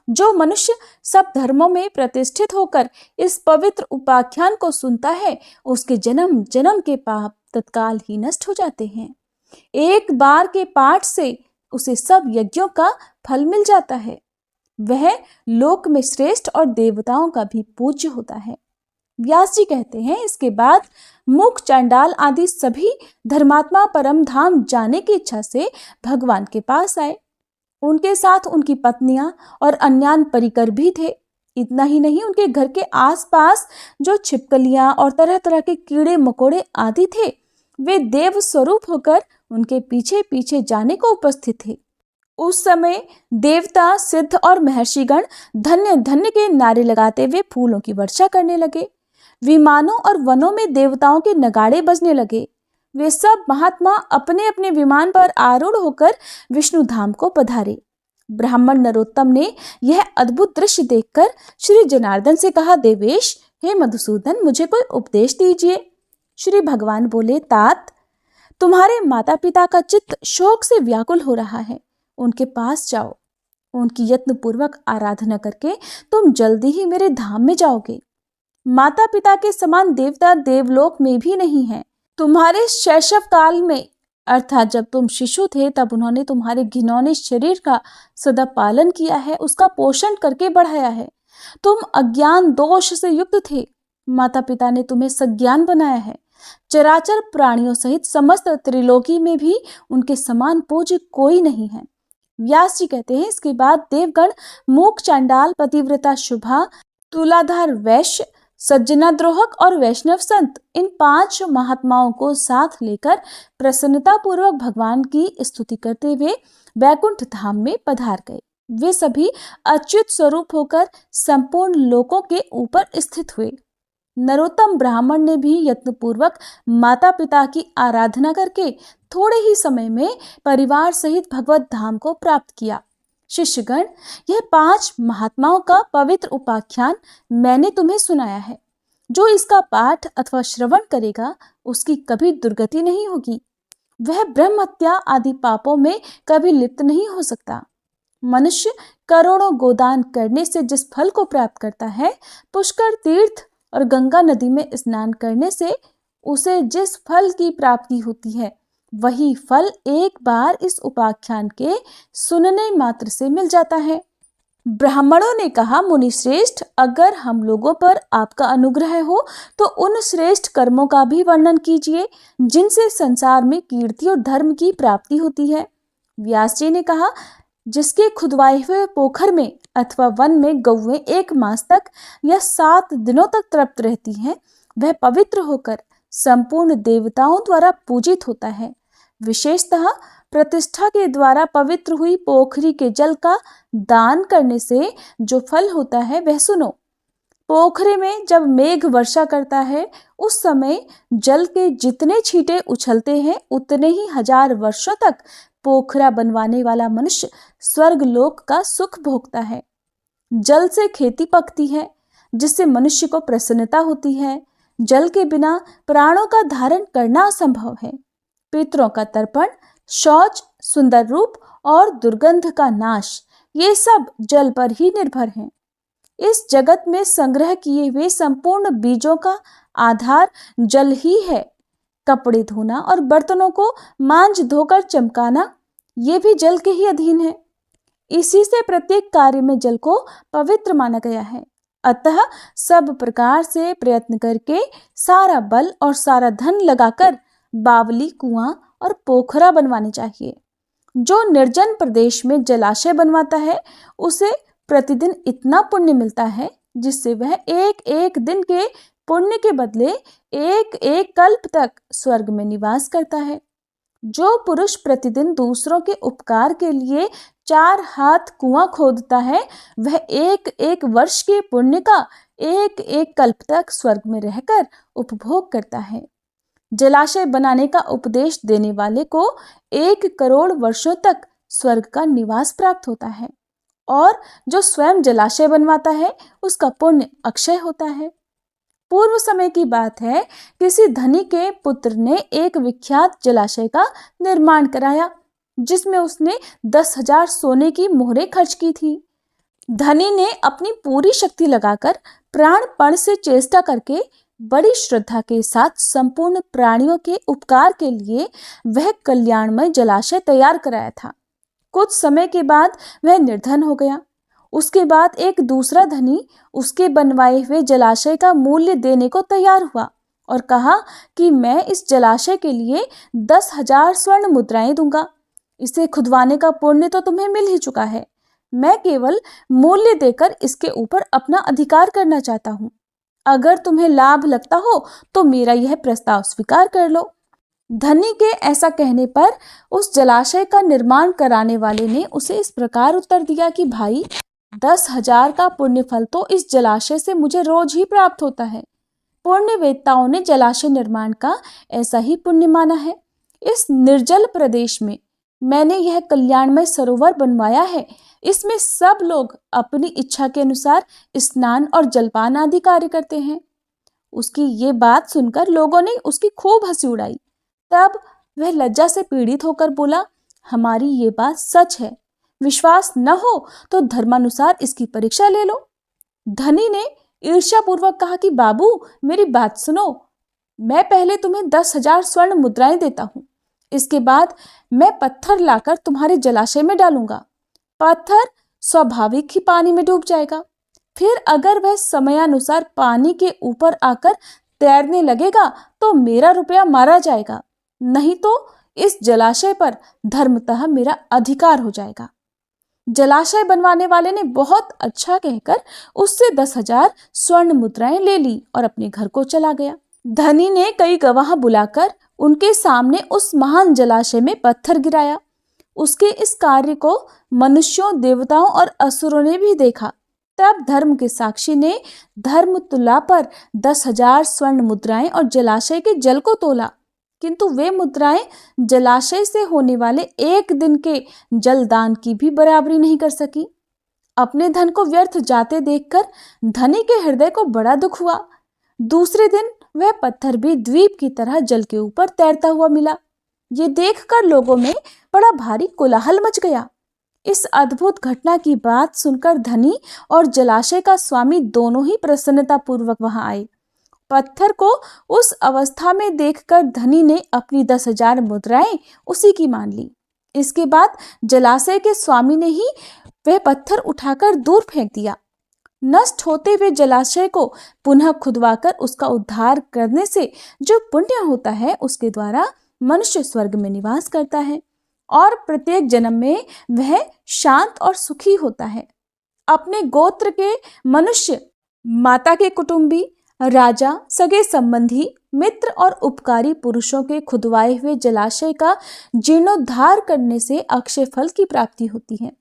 जो मनुष्य सब धर्मों में प्रतिष्ठित होकर इस पवित्र उपाख्यान को सुनता है, उसके जन्म जन्म के पाप तत्काल ही नष्ट हो जाते हैं। एक बार के पाठ से उसे सब यज्ञों का फल मिल जाता है। वह लोक में श्रेष्ठ और देवताओं का भी पूज्य होता है। व्यास जी कहते हैं, इसके बाद मुख, चांडाल आदि सभी धर्मात्मा परम धाम जाने की इच्छा से भगवान के पास आए। उनके साथ उनकी पत्नियां और अन्यान परिकर भी थे। इतना ही नहीं, उनके घर के आसपास जो छिपकलियां और तरह तरह के कीड़े मकोड़े आदि थे, वे देव स्वरूप होकर उनके पीछे पीछे जाने को उपस्थित थे। उस समय देवता, सिद्ध और महर्षिगण धन्य धन्य के नारे लगाते हुए फूलों की वर्षा करने लगे। विमानों और वनों में देवताओं के नगाड़े बजने लगे। वे सब महात्मा अपने अपने विमान पर आरूढ़ होकर विष्णु धाम को पधारे। ब्राह्मण नरोत्तम ने यह अद्भुत दृश्य देखकर श्री जनार्दन से कहा, देवेश, हे मधुसूदन, मुझे कोई उपदेश दीजिए। श्री भगवान बोले, तात, तुम्हारे माता पिता का चित्त शोक से व्याकुल हो रहा है। उनके पास जाओ। उनकी यत्नपूर्वक आराधना करके तुम जल्दी ही मेरे धाम में जाओगे। माता पिता के समान देवता देवलोक में भी नहीं है। तुम्हारे शैशव काल में, अर्थात जब तुम शिशु थे, तब उन्होंने तुम्हारे घिनौने शरीर का सदा पालन किया है, उसका पोषण करके बढ़ाया है। तुम अज्ञान दोष से युक्त थे। माता पिता ने तुम्हें सज्ञान बनाया है। चराचर प्राणियों सहित समस्त त्रिलोकी में भी उनके समान पूज्य कोई नहीं है। व्यास जी कहते हैं, इसके बाद देवगण मूक चांडाल, पतिव्रता शुभा, तुलाधार वैश्य, सज्जनाद्रोहक और वैष्णव संत, इन 5 महात्माओं को साथ लेकर प्रसन्नता पूर्वक भगवान की स्तुति करते हुए वैकुंठ धाम में पधार गए। वे सभी अच्युत स्वरूप होकर संपूर्ण लोकों के ऊपर स्थित हुए। नरोत्तम ब्राह्मण ने भी यत्नपूर्वक माता पिता की आराधना करके थोड़े ही समय में परिवार सहित भगवत धाम को प्राप्त किया। शिष्यगण, यह 5 महात्माओं का पवित्र उपाख्यान मैंने तुम्हें सुनाया है। जो इसका पाठ अथवा श्रवण करेगा, उसकी कभी दुर्गति नहीं होगी। वह ब्रह्म हत्या आदि पापों में कभी लिप्त नहीं हो सकता। मनुष्य करोड़ों गोदान करने से जिस फल को प्राप्त करता है, पुष्कर तीर्थ और गंगा नदी में स्नान करने से उसे जिस फल की प्राप्ति होती है, वही फल एक बार इस उपाख्यान के सुनने मात्र से मिल जाता है। ब्राह्मणों ने कहा, मुनि श्रेष्ठ, अगर हम लोगों पर आपका अनुग्रह हो तो उन श्रेष्ठ कर्मों का भी वर्णन कीजिए जिनसे संसार में कीर्ति और धर्म की प्राप्ति होती है। व्यास जी ने कहा, जिसके खुदवाए हुए पोखर में अथवा वन में गौएं 1 मास तक या 7 दिनों तक तृप्त रहती हैं, वह पवित्र होकर संपूर्ण देवताओं द्वारा पूजित होता है। विशेषतः प्रतिष्ठा के द्वारा पवित्र हुई पोखरी के जल का दान करने से जो फल होता है, वह सुनो। पोखरे में जब मेघ वर्षा करता है, उस समय जल के जितने छींटे उछलते हैं, उतने ही 1000 वर्षों तक पोखरा बनवाने वाला मनुष्य स्वर्ग लोक का सुख भोगता है। जल से खेती पकती है, जिससे मनुष्य को प्रसन्नता होती है। जल के बिना प्राणों का धारण करना असंभव है। पितरों का तर्पण, शौच, सुंदर रूप और दुर्गंध का नाश, ये सब जल पर ही निर्भर हैं। इस जगत में संग्रह किए हुए संपूर्ण बीजों का आधार जल ही है। कपड़े धोना और बर्तनों को मांज धोकर चमकाना, ये भी जल के ही अधीन है। इसी से प्रत्येक कार्य में जल को पवित्र माना गया है। अतः सब प्रकार से प्रयत्न करके सारा बल और सारा धन लगाकर बावली, कुआं और पोखरा बनवाने चाहिए। जो निर्जन प्रदेश में जलाशय बनवाता है, उसे प्रतिदिन इतना पुण्य मिलता है जिससे वह एक एक दिन के पुण्य के बदले एक एक कल्प तक स्वर्ग में निवास करता है। जो पुरुष प्रतिदिन दूसरों के उपकार के लिए 4 हाथ कुआं खोदता है, वह एक एक वर्ष के पुण्य का एक एक कल्प तक स्वर्ग में रहकर उपभोग करता है। जलाशय बनाने का उपदेश देने वाले को 1 करोड़ वर्षों तक स्वर्ग का निवास प्राप्त होता है, और जो स्वयं जलाशय बनवाता है, उसका पुण्य अक्षय होता है। पूर्व समय की बात है, किसी धनी के पुत्र ने एक विख्यात जलाशय का निर्माण कराया, जिसमें उसने 10,000 सोने की मोहरें खर्च की थी। धनी ने अपनी पूरी शक्ति लगाकर प्राणपण से चेष्टा करके बड़ी श्रद्धा के साथ संपूर्ण प्राणियों के उपकार के लिए वह कल्याणमय जलाशय तैयार कराया था। कुछ समय के बाद वह निर्धन हो गया। उसके बाद एक दूसरा धनी उसके बनवाए हुए जलाशय का मूल्य देने को तैयार हुआ और कहा कि मैं इस जलाशय के लिए 10,000 स्वर्ण मुद्राएं दूंगा। इसे खुदवाने का पुण्य तो तुम्हें मिल ही चुका है, मैं केवल मूल्य देकर इसके ऊपर अपना अधिकार करना चाहता हूँ। अगर तुम्हें लाभ लगता हो तो मेरा यह प्रस्ताव स्वीकार कर लो। धनी के ऐसा कहने पर उस जलाशय का निर्माण कराने वाले ने उसे इस प्रकार उत्तर दिया कि भाई, 10,000 का पुण्य फल तो इस जलाशय से मुझे रोज ही प्राप्त होता है। पुण्यवेत्ताओं ने जलाशय निर्माण का ऐसा ही पुण्य माना है। इस निर्जल प्रदेश में मैंने यह कल्याणमय सरोवर बनवाया है। इसमें सब लोग अपनी इच्छा के अनुसार स्नान और जलपान आदि कार्य करते हैं। उसकी ये बात सुनकर लोगों ने उसकी खूब हंसी उड़ाई। तब वह लज्जा से पीड़ित होकर बोला, हमारी ये बात सच है, विश्वास न हो तो धर्मानुसार इसकी परीक्षा ले लो। धनी ने ईर्ष्यापूर्वक कहा कि बाबू, मेरी बात सुनो, मैं पहले तुम्हें 10,000 स्वर्ण मुद्राएं देता हूं। इसके बाद मैं पत्थर लाकर तुम्हारे जलाशय में डालूंगा। पत्थर स्वाभाविक ही पानी में डूब जाएगा। फिर अगर वह समयानुसार पानी के ऊपर आकर तैरने लगेगा तो मेरा रुपया मारा जाएगा, नहीं तो इस जलाशय पर धर्मतः मेरा अधिकार हो जाएगा। जलाशय बनवाने वाले ने बहुत अच्छा कहकर उससे 10,000 स्वर्ण मुद्राएं ले ली और अपने घर को चला गया। धनी ने कई गवाह बुलाकर उनके सामने उस महान जलाशय में पत्थर गिराया। उसके इस कार्य को मनुष्यों, देवताओं और असुरों ने भी देखा। तब धर्म के साक्षी ने धर्म तुला पर 10,000 स्वर्ण मुद्राएं और जलाशय के जल को तोला, किंतु वे मुद्राएं जलाशय से होने वाले एक दिन के जलदान की भी बराबरी नहीं कर सकी। अपने धन को व्यर्थ जाते देखकर धनी के हृदय को बड़ा दुख हुआ। दूसरे दिन वह पत्थर भी द्वीप की तरह जल के ऊपर तैरता हुआ मिला। ये देखकर लोगों में बड़ा भारी कोलाहल मच गया। इस अद्भुत घटना की बात सुनकर धनी और जलाशय का स्वामी दोनों ही प्रसन्नता पूर्वक वहां आए। पत्थर को उस अवस्था में देखकर धनी ने अपनी 10,000 मुद्राएं उसी की मान ली। इसके बाद जलाशय के स्वामी ने ही वह पत्थर उठाकर दूर फेंक दिया। नष्ट होते हुए जलाशय को पुनः खुदवाकर उसका उद्धार करने से जो पुण्य होता है, उसके द्वारा मनुष्य स्वर्ग में निवास करता है और प्रत्येक जन्म में वह शांत और सुखी होता है। अपने गोत्र के मनुष्य, माता के कुटुंबी, राजा, सगे संबंधी, मित्र और उपकारी पुरुषों के खुदवाए हुए जलाशय का जीर्णोद्धार करने से अक्षय फल की प्राप्ति होती है।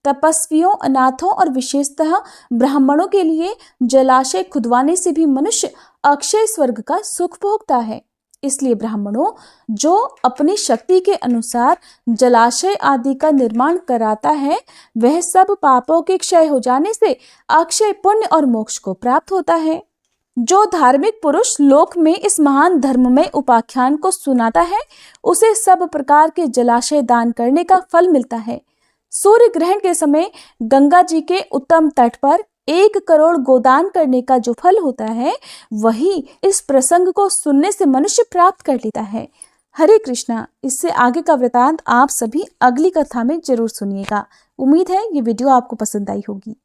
तपस्वियों, अनाथों और विशेषतः ब्राह्मणों के लिए जलाशय खुदवाने से भी मनुष्य अक्षय स्वर्ग का सुख भोगता है। इसलिए ब्राह्मणों, जो अपनी शक्ति के अनुसार जलाशय आदि का निर्माण कराता है, वह सब पापों के क्षय हो जाने से अक्षय पुण्य और मोक्ष को प्राप्त होता है। जो धार्मिक पुरुष लोक में इस महान धर्ममय उपाख्यान को सुनाता है, उसे सब प्रकार के जलाशय दान करने का फल मिलता है। सूर्य ग्रहण के समय गंगा जी के उत्तम तट पर 1 करोड़ गोदान करने का जो फल होता है, वही इस प्रसंग को सुनने से मनुष्य प्राप्त कर लेता है। हरे कृष्णा। इससे आगे का वृतांत आप सभी अगली कथा में जरूर सुनिएगा। उम्मीद है ये वीडियो आपको पसंद आई होगी।